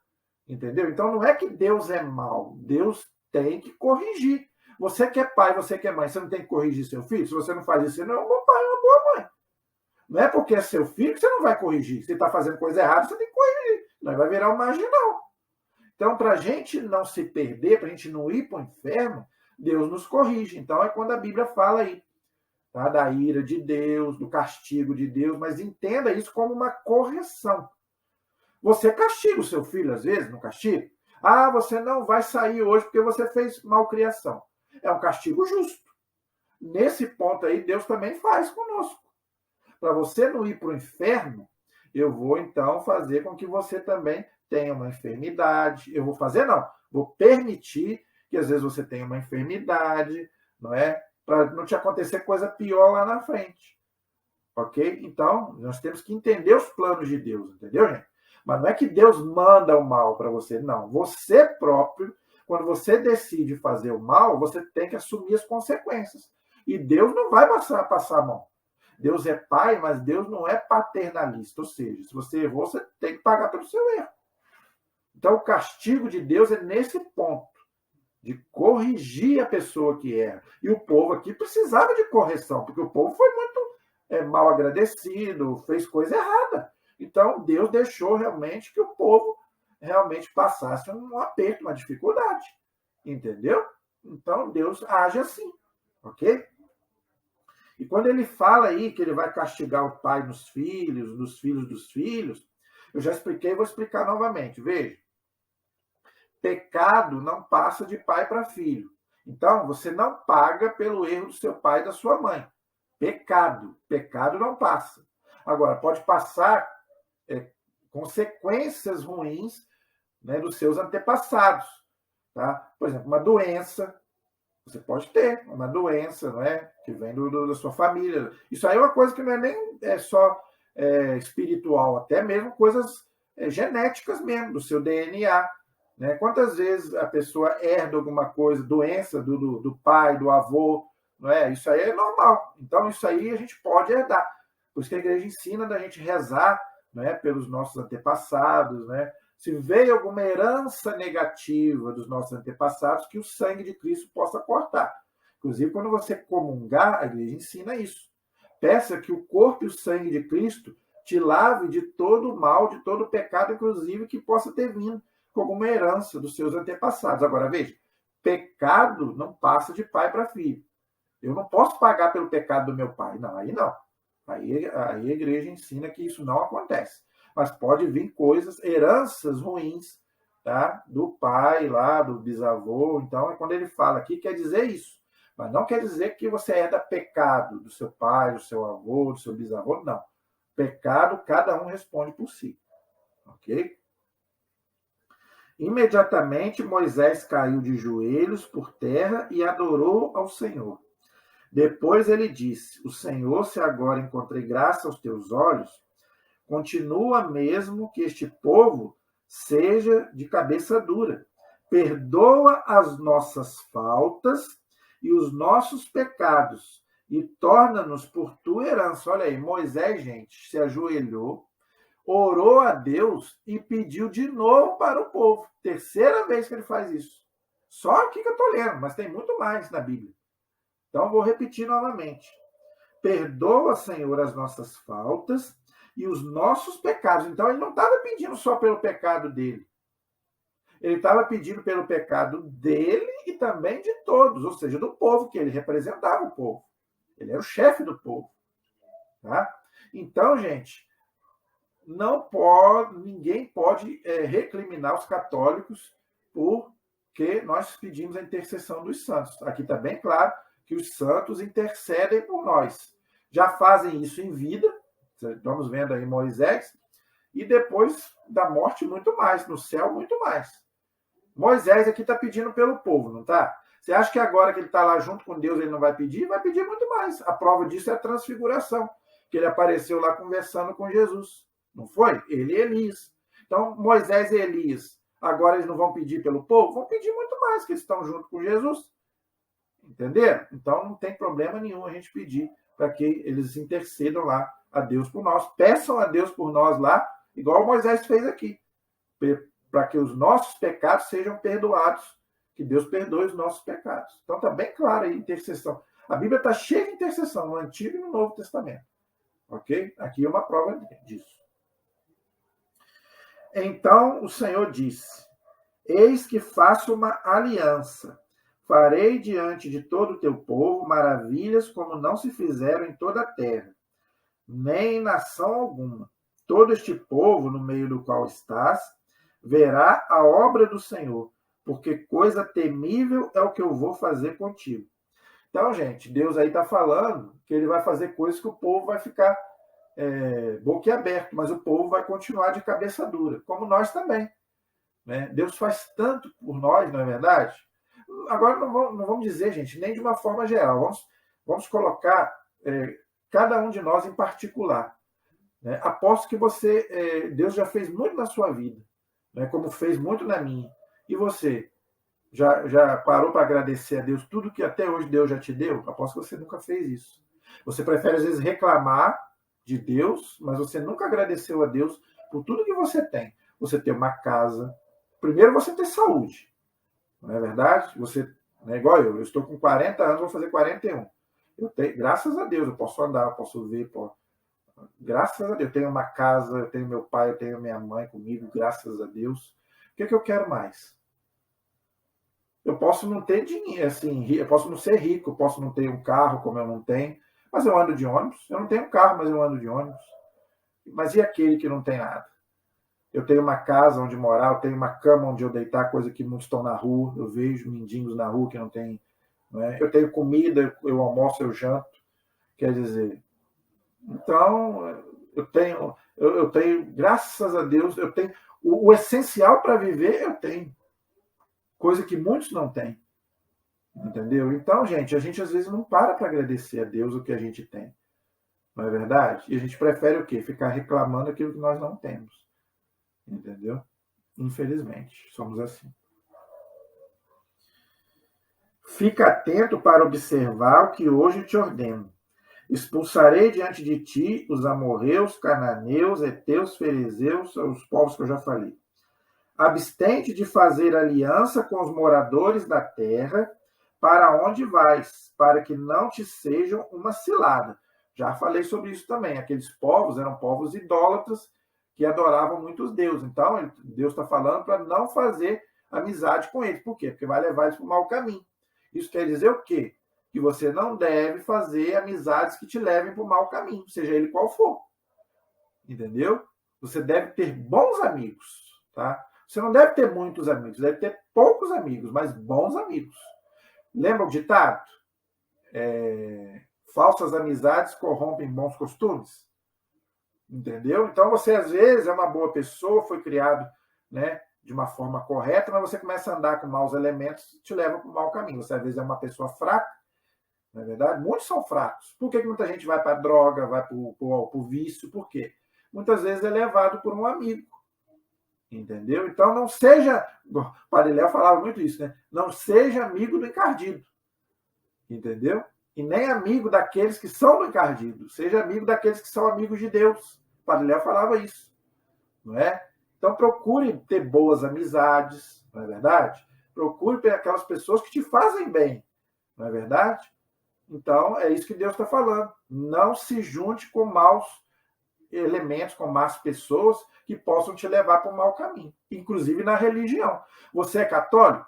Entendeu? Então, não é que Deus é mau. Deus tem que corrigir. Você que é pai, você que é mãe, você não tem que corrigir seu filho? Se você não faz isso, você não é um bom pai, uma boa mãe. Não é porque é seu filho que você não vai corrigir. Se ele está fazendo coisa errada, você tem que corrigir. Não vai virar um marginal. Então, para a gente não se perder, para a gente não ir para o inferno, Deus nos corrige. Então, é quando a Bíblia fala aí, tá? Da ira de Deus, do castigo de Deus, mas entenda isso como uma correção. Você castiga o seu filho, às vezes, não castiga? Ah, você não vai sair hoje porque você fez malcriação. É um castigo justo. Nesse ponto aí, Deus também faz conosco. Para você não ir para o inferno, eu vou, então, fazer com que você também tenha uma enfermidade. Eu vou fazer, não. Vou permitir que, às vezes, você tenha uma enfermidade, não é? Para não te acontecer coisa pior lá na frente. Ok? Então, nós temos que entender os planos de Deus, entendeu, gente? Mas não é que Deus manda o mal para você, não. Você próprio, quando você decide fazer o mal, você tem que assumir as consequências. E Deus não vai passar a mão. Deus é pai, mas Deus não é paternalista. Ou seja, se você errou, você tem que pagar pelo seu erro. Então, o castigo de Deus é nesse ponto, de corrigir a pessoa que erra. E o povo aqui precisava de correção, porque o povo foi muito mal agradecido, fez coisa errada. Então, Deus deixou realmente que o povo realmente passasse um aperto, uma dificuldade. Entendeu? Então, Deus age assim. Ok? E quando ele fala aí que ele vai castigar o pai nos filhos dos filhos, eu já expliquei e vou explicar novamente. Veja, pecado não passa de pai para filho. Então, você não paga pelo erro do seu pai e da sua mãe. Pecado não passa. Agora, pode passar consequências ruins, né, dos seus antepassados. Tá? Por exemplo, uma doença. Você pode ter uma doença, não é? Que vem da sua família. Isso aí é uma coisa que não é nem só espiritual, até mesmo coisas genéticas mesmo, do seu DNA. Né? Quantas vezes a pessoa herda alguma coisa, doença do pai, do avô, não é? Isso aí é normal. Então, isso aí a gente pode herdar. Por isso que a igreja ensina da gente rezar, não é? Pelos nossos antepassados, né? Se veio alguma herança negativa dos nossos antepassados, que o sangue de Cristo possa cortar. Inclusive, quando você comungar, a igreja ensina isso. Peça que o corpo e o sangue de Cristo te lave de todo o mal, de todo o pecado, inclusive, que possa ter vindo com alguma herança dos seus antepassados. Agora, veja, pecado não passa de pai para filho. Eu não posso pagar pelo pecado do meu pai. Não, aí não. Aí a igreja ensina que isso não acontece. Mas pode vir coisas, heranças ruins, tá? Do pai lá, do bisavô. Então, quando ele fala aqui, quer dizer isso. Mas não quer dizer que você herda pecado do seu pai, do seu avô, do seu bisavô. Não. Pecado, cada um responde por si. Ok? Imediatamente, Moisés caiu de joelhos por terra e adorou ao Senhor. Depois ele disse: O Senhor, se agora encontrei graça aos teus olhos, continua mesmo que este povo seja de cabeça dura. Perdoa as nossas faltas e os nossos pecados e torna-nos por tua herança. Olha aí, Moisés, gente, se ajoelhou, orou a Deus e pediu de novo para o povo. Terceira vez que ele faz isso. Só aqui que eu estou lendo, mas tem muito mais na Bíblia. Então, vou repetir novamente. Perdoa, Senhor, as nossas faltas e os nossos pecados. Então, ele não estava pedindo só pelo pecado dele. Ele estava pedindo pelo pecado dele e também de todos, ou seja, do povo, que ele representava o povo. Ele era o chefe do povo. Tá? Então, gente, ninguém pode recriminar os católicos porque nós pedimos a intercessão dos santos. Aqui está bem claro que os santos intercedem por nós. Já fazem isso em vida, estamos vendo aí Moisés, e depois da morte muito mais, no céu muito mais. Moisés aqui está pedindo pelo povo, não está? Você acha que agora que ele está lá junto com Deus ele não vai pedir? Vai pedir muito mais. A prova disso é a transfiguração, que ele apareceu lá conversando com Jesus. Não foi? Ele e Elias. Então, Moisés e Elias, agora eles não vão pedir pelo povo? Vão pedir muito mais, que eles estão junto com Jesus. Entenderam? Então, não tem problema nenhum a gente pedir para que eles intercedam lá a Deus por nós. Peçam a Deus por nós lá, igual Moisés fez aqui, para que os nossos pecados sejam perdoados, que Deus perdoe os nossos pecados. Então está bem claro aí, intercessão. A Bíblia está cheia de intercessão, no Antigo e no Novo Testamento. Ok? Aqui é uma prova disso. Então o Senhor disse: eis que faço uma aliança. Farei diante de todo o teu povo maravilhas como não se fizeram em toda a terra, nem em nação alguma. Todo este povo no meio do qual estás verá a obra do Senhor, porque coisa temível é o que eu vou fazer contigo. Então, gente, Deus aí está falando que ele vai fazer coisas que o povo vai ficar boquiaberto, mas o povo vai continuar de cabeça dura, como nós também. Né? Deus faz tanto por nós, não é verdade? Agora, não vamos dizer, gente, nem de uma forma geral. Vamos colocar cada um de nós em particular. Né? Aposto que Deus já fez muito na sua vida, né? Como fez muito na minha. E você, já parou para agradecer a Deus tudo que até hoje Deus já te deu? Aposto que você nunca fez isso. Você prefere, às vezes, reclamar de Deus, mas você nunca agradeceu a Deus por tudo que você tem. Você ter uma casa. Primeiro, você ter saúde. Não é verdade? Você, não é igual eu estou com 40 anos, vou fazer 41. Eu tenho, graças a Deus, eu posso andar, eu posso ver, graças a Deus, eu tenho uma casa, eu tenho meu pai, eu tenho minha mãe comigo, graças a Deus. O que é que eu quero mais? Eu posso não ter dinheiro, assim, eu posso não ser rico, eu posso não ter um carro como eu não tenho, mas eu ando de ônibus. Eu não tenho um carro, mas eu ando de ônibus. Mas e aquele que não tem nada? Eu tenho uma casa onde morar, eu tenho uma cama onde eu deitar, coisa que muitos estão na rua. Eu vejo mendigos na rua que não tem. Não é? Eu tenho comida, eu almoço, eu janto. Quer dizer, então, eu tenho, graças a Deus, eu tenho o essencial para viver, eu tenho. Coisa que muitos não têm. Entendeu? Então, gente, a gente às vezes não para agradecer a Deus o que a gente tem. Não é verdade? E a gente prefere o quê? Ficar reclamando aquilo que nós não temos. Entendeu? Infelizmente, somos assim. Fica atento para observar o que hoje te ordeno. Expulsarei diante de ti os amorreus, cananeus, heteus, fariseus, os povos que eu já falei. Abstente de fazer aliança com os moradores da terra, para onde vais, para que não te sejam uma cilada. Já falei sobre isso também. Aqueles povos eram povos idólatras que adoravam muitos deuses. Então, Deus está falando para não fazer amizade com eles. Por quê? Porque vai levar eles para o mau caminho. Isso quer dizer o quê? Que você não deve fazer amizades que te levem para o mau caminho, seja ele qual for. Entendeu? Você deve ter bons amigos, tá? Você não deve ter muitos amigos, deve ter poucos amigos, mas bons amigos. Lembra o ditado? Falsas amizades corrompem bons costumes. Entendeu? Então você, às vezes, é uma boa pessoa, foi criado, né, de uma forma correta, mas você começa a andar com maus elementos, te leva para o mau caminho. Você, às vezes, é uma pessoa fraca, não é verdade? Muitos são fracos. Por que muita gente vai para a droga, vai para o vício? Por quê? Muitas vezes é levado por um amigo. Entendeu? Então não seja, o Padre Léo falava muito isso, né? Não seja amigo do encardido. Entendeu? E nem amigo daqueles que são do encardido. Seja amigo daqueles que são amigos de Deus. O Padre Léo falava isso. Não é? Então procure ter boas amizades, não é verdade? Procure ter aquelas pessoas que te fazem bem, não é verdade? Então é isso que Deus está falando. Não se junte com maus elementos, com más pessoas que possam te levar para um mau caminho, inclusive na religião. Você é católico?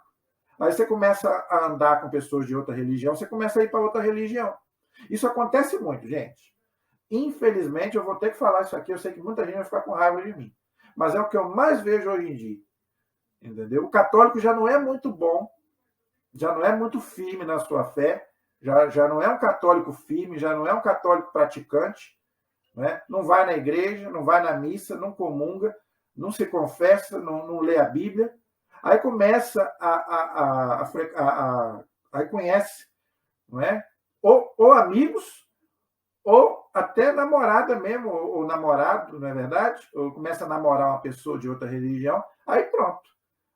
Aí você começa a andar com pessoas de outra religião, você começa a ir para outra religião. Isso acontece muito, gente. Infelizmente, eu vou ter que falar isso aqui, eu sei que muita gente vai ficar com raiva de mim, mas é o que eu mais vejo hoje em dia. Entendeu? O católico já não é muito bom, já não é muito firme na sua fé, já não é um católico firme, já não é um católico praticante, né? Não vai na igreja, não vai na missa, não comunga, não se confessa, não lê a Bíblia. Aí começa aí conhece, não é? Ou amigos, ou até namorada mesmo, ou namorado, não é verdade? Ou começa a namorar uma pessoa de outra religião, aí pronto.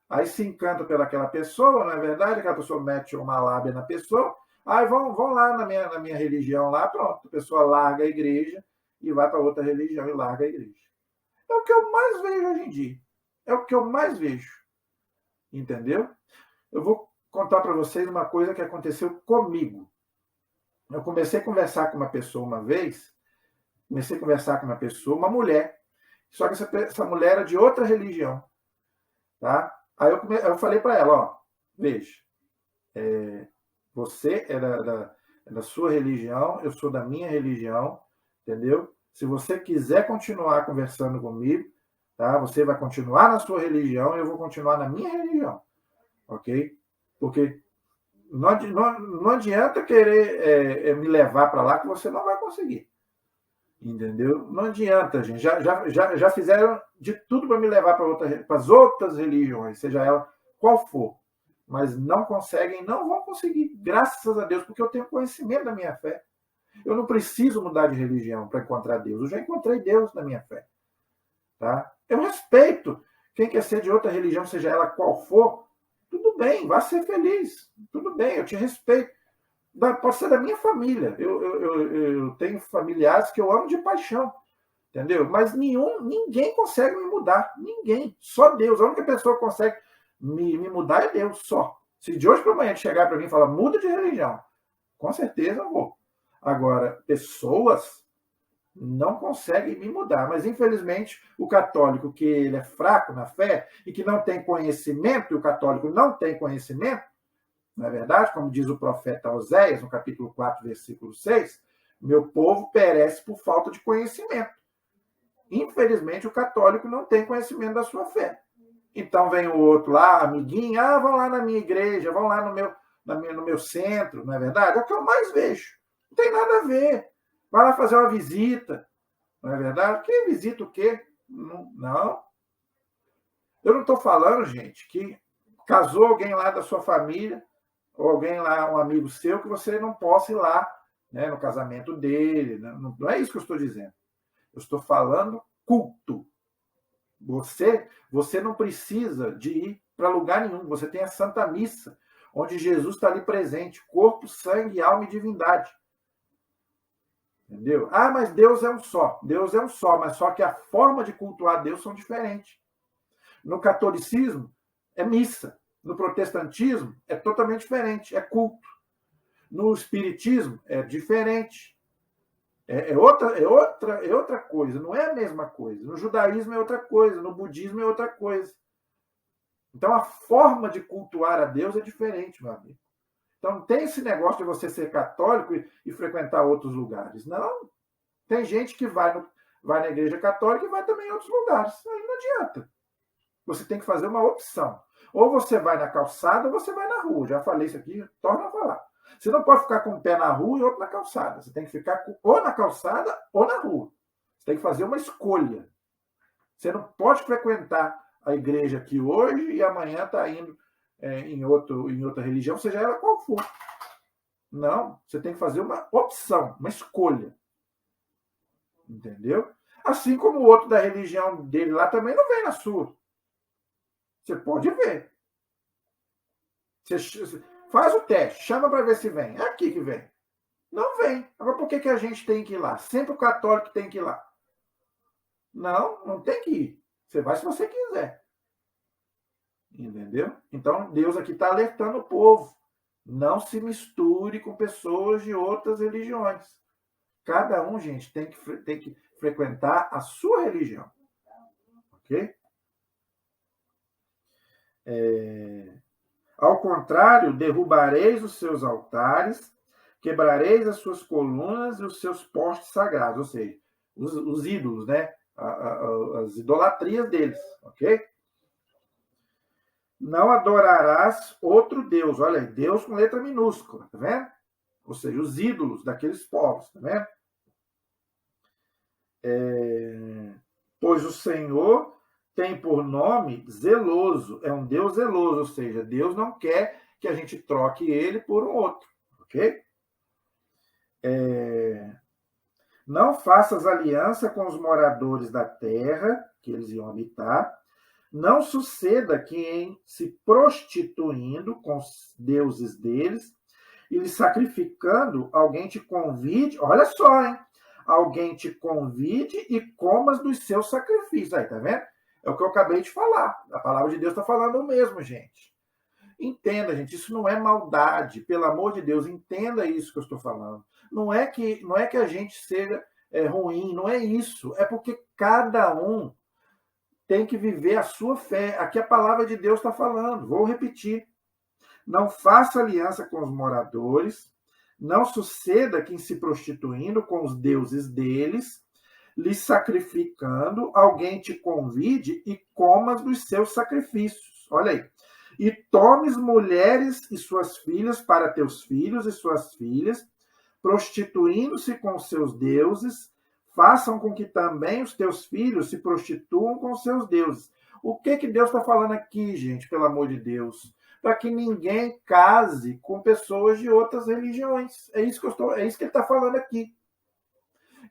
Aí se encanta pelaquela pessoa, não é verdade? Aquela pessoa mete uma lábia na pessoa, aí vão lá na minha religião lá, pronto. A pessoa larga a igreja, e vai para outra religião e larga a igreja. É o que eu mais vejo hoje em dia. É o que eu mais vejo. Entendeu? Eu vou contar para vocês uma coisa que aconteceu comigo. Eu comecei a conversar com uma pessoa uma vez, uma mulher, só que essa mulher era de outra religião. Tá? Aí eu falei para ela, ó, veja, você é da sua religião, eu sou da minha religião, entendeu? Se você quiser continuar conversando comigo, tá? Você vai continuar na sua religião e eu vou continuar na minha religião, ok? Porque não adianta querer me levar para lá que você não vai conseguir. Entendeu? Não adianta, gente. Já fizeram de tudo para me levar para as outras religiões, seja ela qual for. Mas não conseguem, não vão conseguir, graças a Deus, porque eu tenho conhecimento da minha fé. Eu não preciso mudar de religião para encontrar Deus. Eu já encontrei Deus na minha fé. Tá? Eu respeito quem quer ser de outra religião, seja ela qual for. Tudo bem, vá ser feliz. Tudo bem, eu te respeito. Pode ser da minha família. Eu tenho familiares que eu amo de paixão. Entendeu? Mas ninguém consegue me mudar. Ninguém. Só Deus. A única pessoa que consegue me mudar é Deus, só. Se de hoje para amanhã chegar para mim e falar, muda de religião, com certeza eu vou. Agora, pessoas não conseguem me mudar. Mas, infelizmente, o católico, que ele é fraco na fé e que não tem conhecimento, e o católico não tem conhecimento, não é verdade? Como diz o profeta Oséias, no capítulo 4, versículo 6, meu povo perece por falta de conhecimento. Infelizmente, o católico não tem conhecimento da sua fé. Então vem o outro lá, amiguinho, vão lá na minha igreja, vão lá no meu centro, não é verdade? É o que eu mais vejo. Não tem nada a ver. Vai lá fazer uma visita, não é verdade? Que visita o quê? Não. Eu não estou falando, gente, que casou alguém lá da sua família, ou alguém lá, um amigo seu, que você não possa ir lá, né, no casamento dele. Não é isso que eu estou dizendo. Eu estou falando culto. Você não precisa de ir para lugar nenhum. Você tem a Santa Missa, onde Jesus está ali presente, corpo, sangue, alma e divindade. Entendeu? Mas Deus é um só. Deus é um só, mas só que a forma de cultuar Deus são diferentes. No catolicismo, é missa. No protestantismo, é totalmente diferente, é culto. No espiritismo, é diferente. É outra coisa, não é a mesma coisa. No judaísmo é outra coisa, no budismo é outra coisa. Então, a forma de cultuar a Deus é diferente, meu amigo. Então, não tem esse negócio de você ser católico e frequentar outros lugares. Não. Tem gente que vai na igreja católica e vai também em outros lugares. Aí não adianta. Você tem que fazer uma opção. Ou você vai na calçada ou você vai na rua. Já falei isso aqui, torna a falar. Você não pode ficar com um pé na rua e outro na calçada. Você tem que ficar ou na calçada ou na rua. Você tem que fazer uma escolha. Você não pode frequentar a igreja aqui hoje e amanhã está indo em outra religião, seja ela qual for. Não, você tem que fazer uma opção, uma escolha. Entendeu? Assim como o outro da religião dele lá também não vem na sua. Você pode ver. Você faz o teste, chama para ver se vem. É aqui que vem. Não vem. Agora, por que a gente tem que ir lá? Sempre o católico tem que ir lá. Não tem que ir. Você vai se você quiser. Entendeu? Então, Deus aqui está alertando o povo. Não se misture com pessoas de outras religiões. Cada um, gente, tem que frequentar a sua religião. Ok? Ao contrário, derrubareis os seus altares, quebrareis as suas colunas e os seus postes sagrados, ou seja, os ídolos, né? As idolatrias deles, ok? Não adorarás outro Deus. Olha aí, Deus com letra minúscula, tá vendo? Ou seja, os ídolos daqueles povos, tá vendo? Pois o Senhor tem por nome zeloso, é um Deus zeloso, ou seja, Deus não quer que a gente troque ele por um outro, ok? Não faças aliança com os moradores da terra que eles iam habitar. Não suceda que, em se prostituindo com os deuses deles e lhe sacrificando, alguém te convide, olha só, hein, alguém te convide e comas dos seus sacrifícios. Aí, tá vendo? É o que eu acabei de falar. A palavra de Deus está falando o mesmo, gente. Entenda, gente, isso não é maldade. Pelo amor de Deus, entenda isso que eu estou falando. Não é que a gente seja ruim, não é isso. É porque cada um tem que viver a sua fé. Aqui a palavra de Deus está falando. Vou repetir. Não faça aliança com os moradores, não suceda que, se prostituindo com os deuses deles, lhes sacrificando, alguém te convide e comas dos seus sacrifícios. Olha aí. E tomes mulheres e suas filhas para teus filhos e suas filhas, prostituindo-se com seus deuses, façam com que também os teus filhos se prostituam com seus deuses. O que Deus está falando aqui, gente, pelo amor de Deus? Para que ninguém case com pessoas de outras religiões. É isso que ele está falando aqui.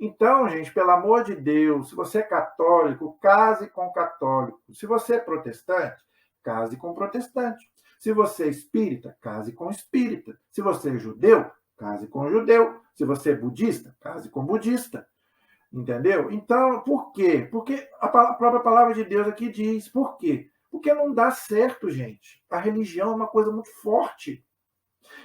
Então, gente, pelo amor de Deus, se você é católico, case com católico. Se você é protestante, case com protestante. Se você é espírita, case com espírita. Se você é judeu, case com judeu. Se você é budista, case com budista. Entendeu? Então, por quê? Porque a própria palavra de Deus aqui diz. Por quê? Porque não dá certo, gente. A religião é uma coisa muito forte.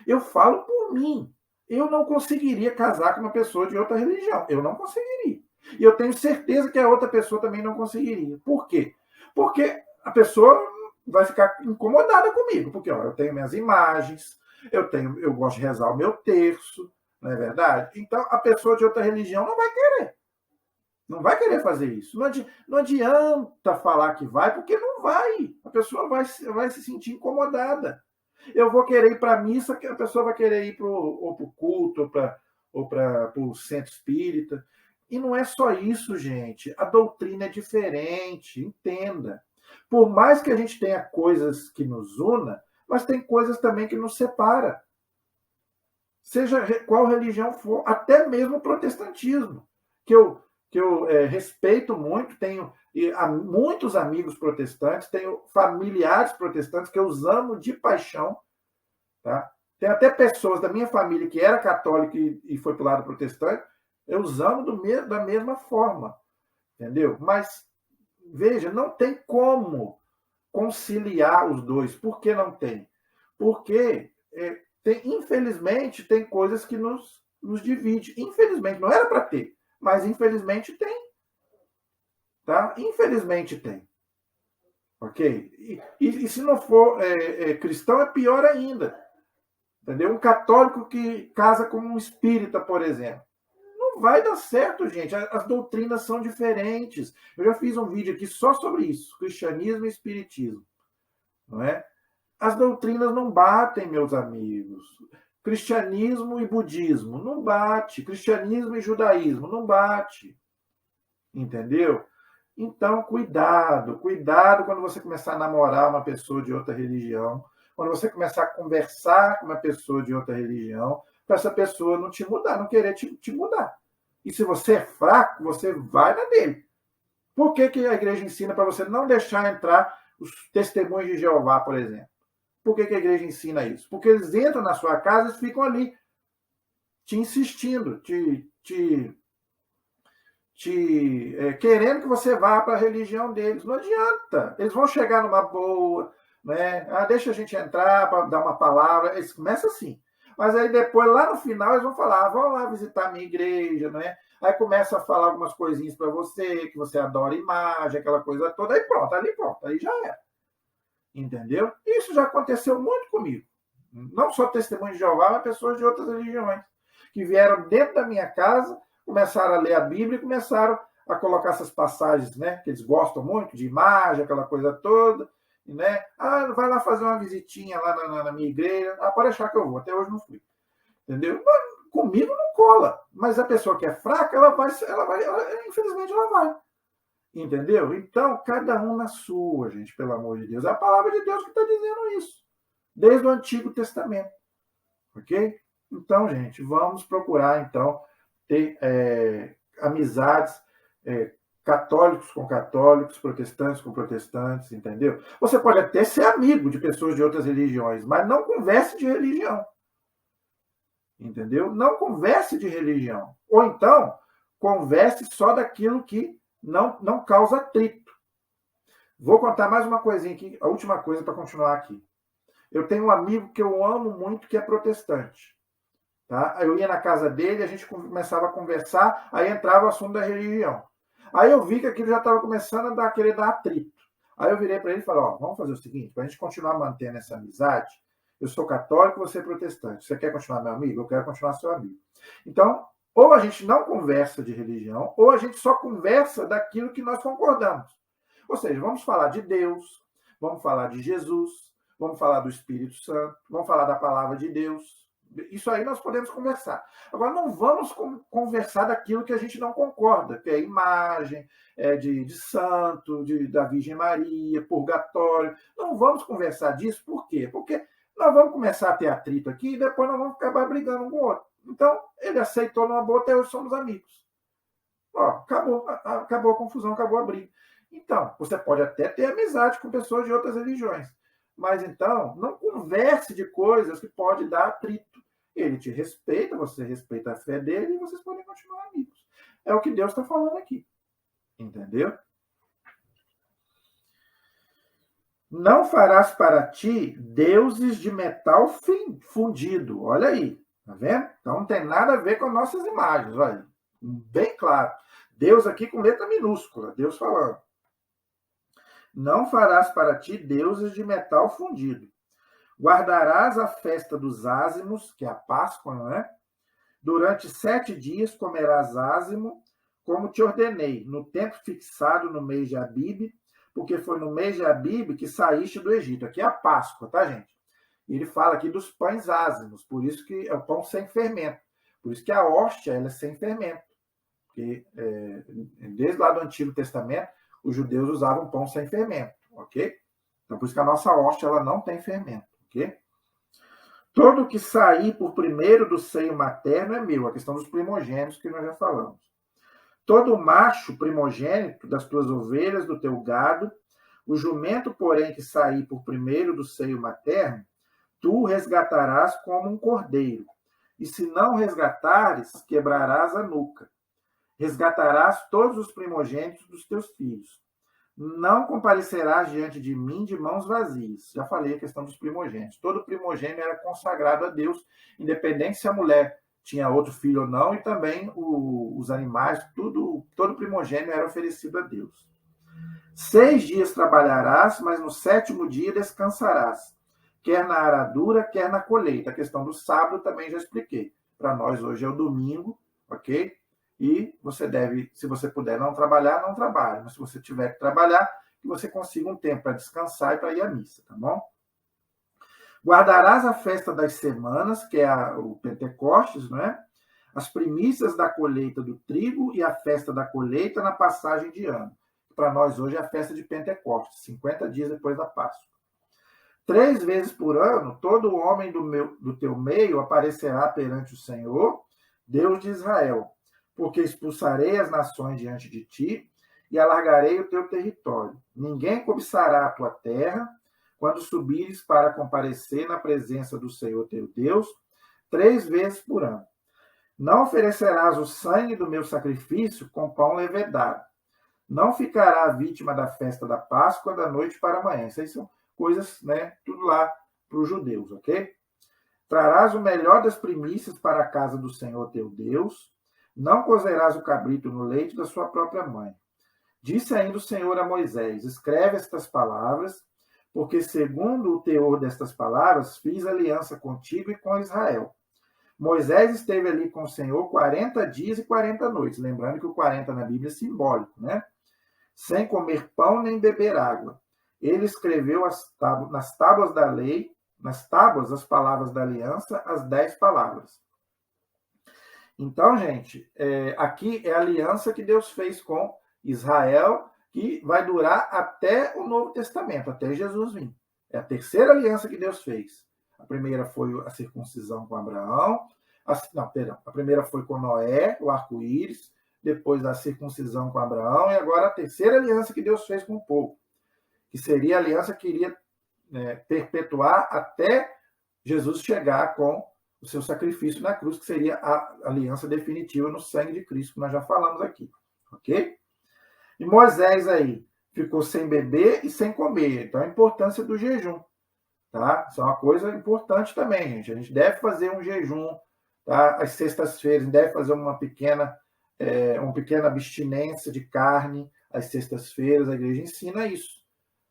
Eu falo por mim. Eu não conseguiria casar com uma pessoa de outra religião. Eu não conseguiria. E eu tenho certeza que a outra pessoa também não conseguiria. Por quê? Porque a pessoa vai ficar incomodada comigo. Porque ó, eu tenho minhas imagens, eu gosto de rezar o meu terço, não é verdade? Então, a pessoa de outra religião não vai querer. Não vai querer fazer isso. Não adianta falar que vai, porque não vai. A pessoa vai se sentir incomodada. Eu vou querer ir para a missa, que a pessoa vai querer ir para o culto, ou para o centro espírita. E não é só isso, gente. A doutrina é diferente, entenda. Por mais que a gente tenha coisas que nos una, mas tem coisas também que nos separa. Seja qual religião for, até mesmo o protestantismo, que eu respeito muito, tenho muitos amigos protestantes, tenho familiares protestantes que eu amo de paixão. Tá? Tem até pessoas da minha família que era católica e foi para o lado protestante, eu amo da mesma forma. Entendeu? Mas, veja, não tem como conciliar os dois. Por que não tem? Porque, infelizmente, tem coisas que nos dividem. Infelizmente, não era para ter. Mas, infelizmente, tem. Tá? Infelizmente, tem. Ok? E se não for cristão, é pior ainda. Entendeu? Um católico que casa com um espírita, por exemplo. Não vai dar certo, gente. As doutrinas são diferentes. Eu já fiz um vídeo aqui só sobre isso. Cristianismo e espiritismo. Não é? As doutrinas não batem, meus amigos. Cristianismo e budismo não bate. Cristianismo e judaísmo não bate. Entendeu? Então, cuidado quando você começar a namorar uma pessoa de outra religião, quando você começar a conversar com uma pessoa de outra religião, para essa pessoa não te mudar, não querer te mudar. E se você é fraco, você vai na dele. Por que a igreja ensina para você não deixar entrar os testemunhos de Jeová, por exemplo? Por que a igreja ensina isso? Porque eles entram na sua casa e ficam ali, te insistindo, querendo que você vá para a religião deles. Não adianta. Eles vão chegar numa boa, né? Deixa a gente entrar para dar uma palavra. Eles começam assim. Mas aí depois, lá no final, eles vão falar, vão lá visitar a minha igreja, né? Aí começa a falar algumas coisinhas para você, que você adora imagem, aquela coisa toda, aí pronto, aí já era. Entendeu? Isso já aconteceu muito comigo. Não só testemunhos de Jeová, mas pessoas de outras religiões, que vieram dentro da minha casa, começaram a ler a Bíblia e começaram a colocar essas passagens, né, que eles gostam muito, de imagem, aquela coisa toda, né? Vai lá fazer uma visitinha lá na minha igreja. Pode achar que eu vou. Até hoje não fui. Entendeu? Mas, comigo não cola. Mas a pessoa que é fraca, infelizmente, ela vai. Entendeu? Então, cada um na sua, gente, pelo amor de Deus. É a palavra de Deus que está dizendo isso. Desde o Antigo Testamento. Ok? Então, gente, vamos procurar, então, ter amizades, católicos com católicos, protestantes com protestantes, entendeu? Você pode até ser amigo de pessoas de outras religiões, mas não converse de religião. Entendeu? Não converse de religião. Ou então, converse só daquilo que não causa atrito. Vou contar mais uma coisinha aqui, a última coisa para continuar aqui. Eu tenho um amigo que eu amo muito, que é protestante. Tá? Eu ia na casa dele, a gente começava a conversar, aí entrava o assunto da religião. Aí eu vi que aquilo já estava começando a querer dar atrito. Aí eu virei para ele e falei, vamos fazer o seguinte, para a gente continuar mantendo essa amizade, eu sou católico, você é protestante. Você quer continuar meu amigo? Eu quero continuar seu amigo. Então, ou a gente não conversa de religião, ou a gente só conversa daquilo que nós concordamos. Ou seja, vamos falar de Deus, vamos falar de Jesus, vamos falar do Espírito Santo, vamos falar da palavra de Deus. Isso aí nós podemos conversar. Agora, não vamos conversar daquilo que a gente não concorda, que é imagem, de santo, da Virgem Maria, purgatório. Não vamos conversar disso, por quê? Porque nós vamos começar a ter atrito aqui e depois nós vamos acabar brigando um com o outro. Então, ele aceitou numa boa, até hoje somos amigos. Acabou a confusão, acabou a briga. Então, você pode até ter amizade com pessoas de outras religiões, mas então, não converse de coisas que podem dar atrito. Ele te respeita, você respeita a fé dele e vocês podem continuar amigos. É o que Deus está falando aqui. Entendeu? Não farás para ti deuses de metal fundido. Olha aí, tá vendo? Então não tem nada a ver com as nossas imagens, olha. Bem claro. Deus aqui com letra minúscula, Deus falando. Não farás para ti deuses de metal fundido. Guardarás a festa dos ázimos, que é a Páscoa, não é? Durante 7 dias comerás ázimo, como te ordenei, no tempo fixado no mês de Abibe, porque foi no mês de Abibe que saíste do Egito. Aqui é a Páscoa, tá, gente? E ele fala aqui dos pães ázimos, por isso que é o pão sem fermento. Por isso que a hóstia ela é sem fermento. Porque desde lá do Antigo Testamento, os judeus usavam pão sem fermento, ok? Então, por isso que a nossa hóstia ela não tem fermento, ok? Todo que sair por primeiro do seio materno é meu, a questão dos primogênitos que nós já falamos. Todo macho primogênito das tuas ovelhas, do teu gado, o jumento, porém, que sair por primeiro do seio materno, tu resgatarás como um cordeiro. E se não resgatares, quebrarás a nuca. Resgatarás todos os primogênitos dos teus filhos. Não comparecerás diante de mim de mãos vazias. Já falei a questão dos primogênitos. Todo primogênito era consagrado a Deus, independente se a mulher tinha outro filho ou não, e também os animais, todo primogênito era oferecido a Deus. 6 dias trabalharás, mas no 7º dia descansarás, quer na aradura, quer na colheita. A questão do sábado também já expliquei. Para nós hoje é o domingo, ok? E você deve, se você puder não trabalhar, não trabalhe. Mas se você tiver que trabalhar, que você consiga um tempo para descansar e para ir à missa, tá bom? Guardarás a festa das semanas, que é o Pentecostes, não é? As primícias da colheita do trigo e a festa da colheita na passagem de ano. Para nós hoje é a festa de Pentecostes, 50 dias depois da Páscoa. 3 vezes por ano, todo homem do teu meio aparecerá perante o Senhor, Deus de Israel, porque expulsarei as nações diante de ti e alargarei o teu território. Ninguém cobiçará a tua terra quando subires para comparecer na presença do Senhor teu Deus 3 vezes por ano. Não oferecerás o sangue do meu sacrifício com pão levedado. Não ficará a vítima da festa da Páscoa da noite para amanhã. Isso aí são coisas, né, tudo lá para os judeus, ok? Trarás o melhor das primícias para a casa do Senhor teu Deus. Não cozerás o cabrito no leite da sua própria mãe. Disse ainda o Senhor a Moisés: escreve estas palavras, porque segundo o teor destas palavras, fiz aliança contigo e com Israel. Moisés esteve ali com o Senhor 40 dias e 40 noites. Lembrando que o 40 na Bíblia é simbólico, né? Sem comer pão nem beber água. Ele escreveu nas tábuas da lei, nas tábuas, as palavras da aliança, as 10 palavras. Então, gente, aqui é a aliança que Deus fez com Israel, que vai durar até o Novo Testamento, até Jesus vir. É a terceira aliança que Deus fez. A primeira foi a circuncisão com Abraão. A primeira foi com Noé, o arco-íris. Depois a circuncisão com Abraão. E agora a terceira aliança que Deus fez com o povo, que seria a aliança que iria perpetuar até Jesus chegar com o seu sacrifício na cruz, que seria a aliança definitiva no sangue de Cristo, que nós já falamos aqui, ok? E Moisés aí ficou sem beber e sem comer. Então, a importância do jejum, tá? Isso é uma coisa importante também, gente. A gente deve fazer um jejum, tá? Às sextas-feiras, a gente deve fazer uma pequena abstinência de carne às sextas-feiras. A igreja ensina isso,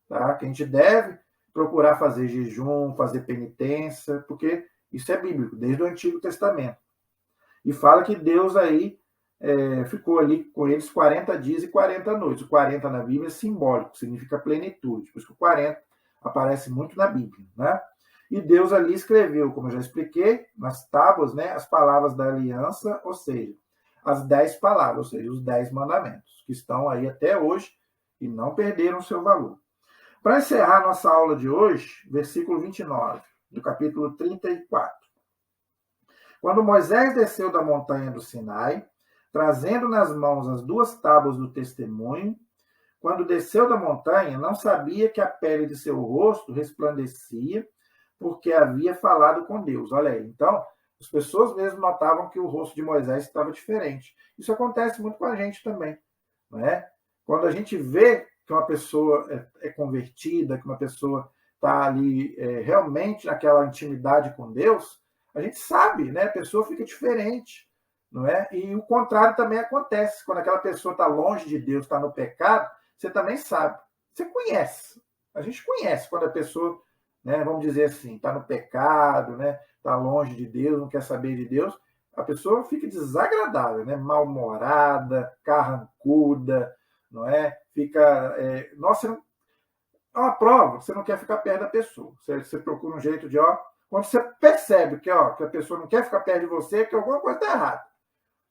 tá? Que a gente deve procurar fazer jejum, fazer penitência, porque isso é bíblico, desde o Antigo Testamento. E fala que Deus aí ficou ali com eles 40 dias e 40 noites. O 40 na Bíblia é simbólico, significa plenitude. Por isso que o 40 aparece muito na Bíblia, né? E Deus ali escreveu, como eu já expliquei, nas tábuas, né, as palavras da aliança, ou seja, as 10 palavras, ou seja, os 10 mandamentos, que estão aí até hoje e não perderam seu valor. Para encerrar nossa aula de hoje, versículo 29, do capítulo 34. Quando Moisés desceu da montanha do Sinai, trazendo nas mãos as 2 tábuas do testemunho, quando desceu da montanha, não sabia que a pele de seu rosto resplandecia, porque havia falado com Deus. Olha aí, então, as pessoas mesmo notavam que o rosto de Moisés estava diferente. Isso acontece muito com a gente também, não é? Quando a gente vê que uma pessoa é convertida, que uma pessoa está ali realmente naquela intimidade com Deus, a gente sabe, né? A pessoa fica diferente, não é? E o contrário também acontece. Quando aquela pessoa está longe de Deus, está no pecado, você também sabe. Você conhece. A gente conhece quando a pessoa, né, vamos dizer assim, está no pecado, né? Está longe de Deus, não quer saber de Deus. A pessoa fica desagradável, né? Mal-humorada, carrancuda, não é? Fica. Nossa, é uma prova, você não quer ficar perto da pessoa. Você procura um jeito de, quando você percebe que a pessoa não quer ficar perto de você, que alguma coisa está errada.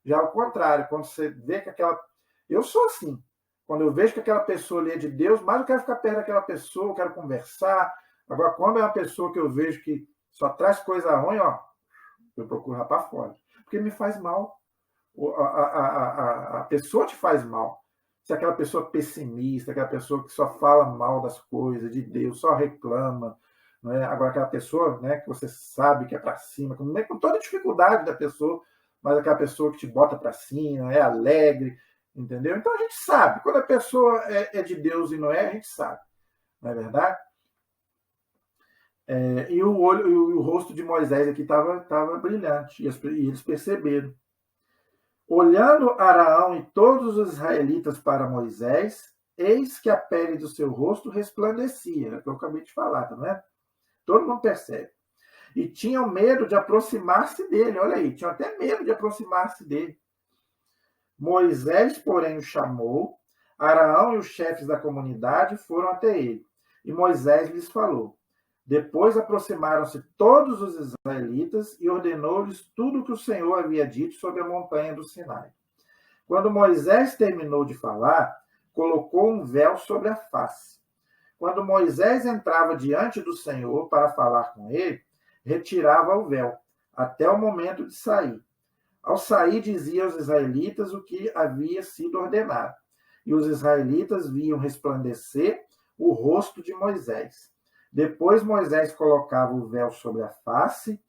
Já ao contrário, quando você vê que aquela... Eu sou assim. Quando eu vejo que aquela pessoa ali é de Deus, mais eu quero ficar perto daquela pessoa, eu quero conversar. Agora, quando é uma pessoa que eu vejo que só traz coisa ruim, eu procuro para fora. Porque me faz mal. A pessoa te faz mal. Se aquela pessoa pessimista, aquela pessoa que só fala mal das coisas, de Deus, só reclama, não é? Agora aquela pessoa, né, que você sabe que é para cima, com toda a dificuldade da pessoa, mas aquela pessoa que te bota para cima, é alegre, entendeu? Então a gente sabe, quando a pessoa é de Deus e não é, a gente sabe, não é verdade? E o rosto de Moisés aqui estava brilhante, e eles perceberam. Olhando Araão e todos os israelitas para Moisés, eis que a pele do seu rosto resplandecia, é o que eu acabei de falar, não é? Todo mundo percebe. E tinham medo de aproximar-se dele, olha aí, tinham até medo de aproximar-se dele. Moisés, porém, o chamou, Araão e os chefes da comunidade foram até ele, e Moisés lhes falou. Depois aproximaram-se todos os israelitas e ordenou-lhes tudo o que o Senhor havia dito sobre a montanha do Sinai. Quando Moisés terminou de falar, colocou um véu sobre a face. Quando Moisés entrava diante do Senhor para falar com ele, retirava o véu, até o momento de sair. Ao sair, dizia aos israelitas o que havia sido ordenado. E os israelitas viam resplandecer o rosto de Moisés. Depois Moisés colocava o véu sobre a face,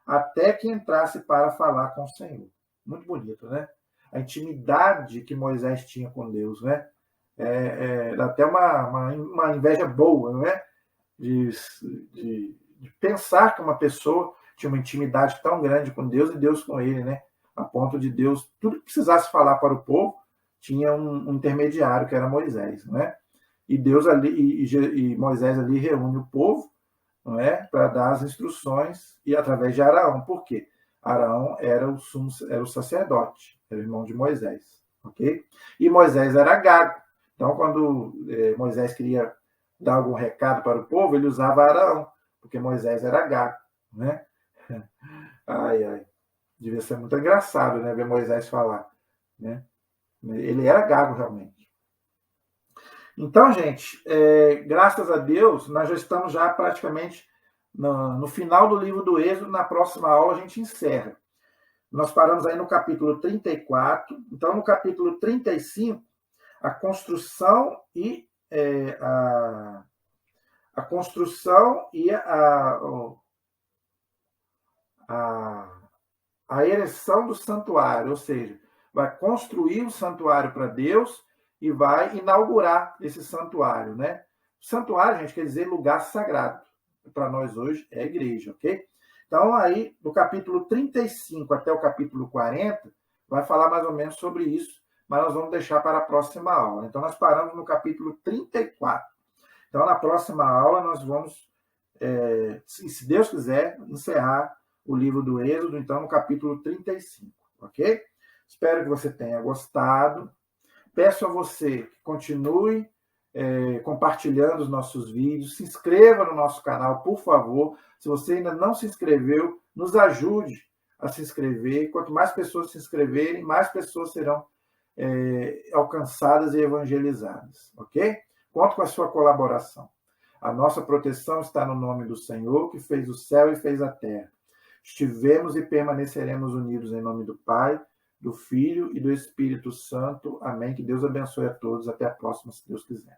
até que entrasse para falar com o Senhor. Muito bonito, né? A intimidade que Moisés tinha com Deus, né? Dá até uma inveja boa, não é? De pensar que uma pessoa tinha uma intimidade tão grande com Deus e Deus com ele, né? A ponto de Deus, tudo que precisasse falar para o povo, tinha um intermediário, que era Moisés, não é? E Deus ali, e Moisés ali reúne o povo, não é? Para dar as instruções, e através de Araão. Por quê? Araão era o sacerdote, era o irmão de Moisés, ok? E Moisés era gago. Então, quando Moisés queria dar algum recado para o povo, ele usava Araão, porque Moisés era gago, né? Ai, ai. Devia ser muito engraçado, né, ver Moisés falar, né? Ele era gago, realmente. Então, gente, graças a Deus, nós já estamos já praticamente no final do livro do Êxodo. Na próxima aula a gente encerra. Nós paramos aí no capítulo 34. Então, no capítulo 35, a construção e a construção e a ereção do santuário, ou seja, vai construir o santuário para Deus e vai inaugurar esse santuário, né? Santuário, gente, quer dizer lugar sagrado. Para nós hoje é a igreja, ok? Então, aí, do capítulo 35 até o capítulo 40, vai falar mais ou menos sobre isso, mas nós vamos deixar para a próxima aula. Então, nós paramos no capítulo 34. Então, na próxima aula, nós vamos, se Deus quiser, encerrar o livro do Êxodo, então, no capítulo 35, ok? Espero que você tenha gostado. Peço a você que continue compartilhando os nossos vídeos, se inscreva no nosso canal, por favor. Se você ainda não se inscreveu, nos ajude a se inscrever. Quanto mais pessoas se inscreverem, mais pessoas serão alcançadas e evangelizadas, ok? Conto com a sua colaboração. A nossa proteção está no nome do Senhor, que fez o céu e fez a terra. Estivemos e permaneceremos unidos em nome do Pai, do Filho e do Espírito Santo. Amém. Que Deus abençoe a todos. Até a próxima, se Deus quiser.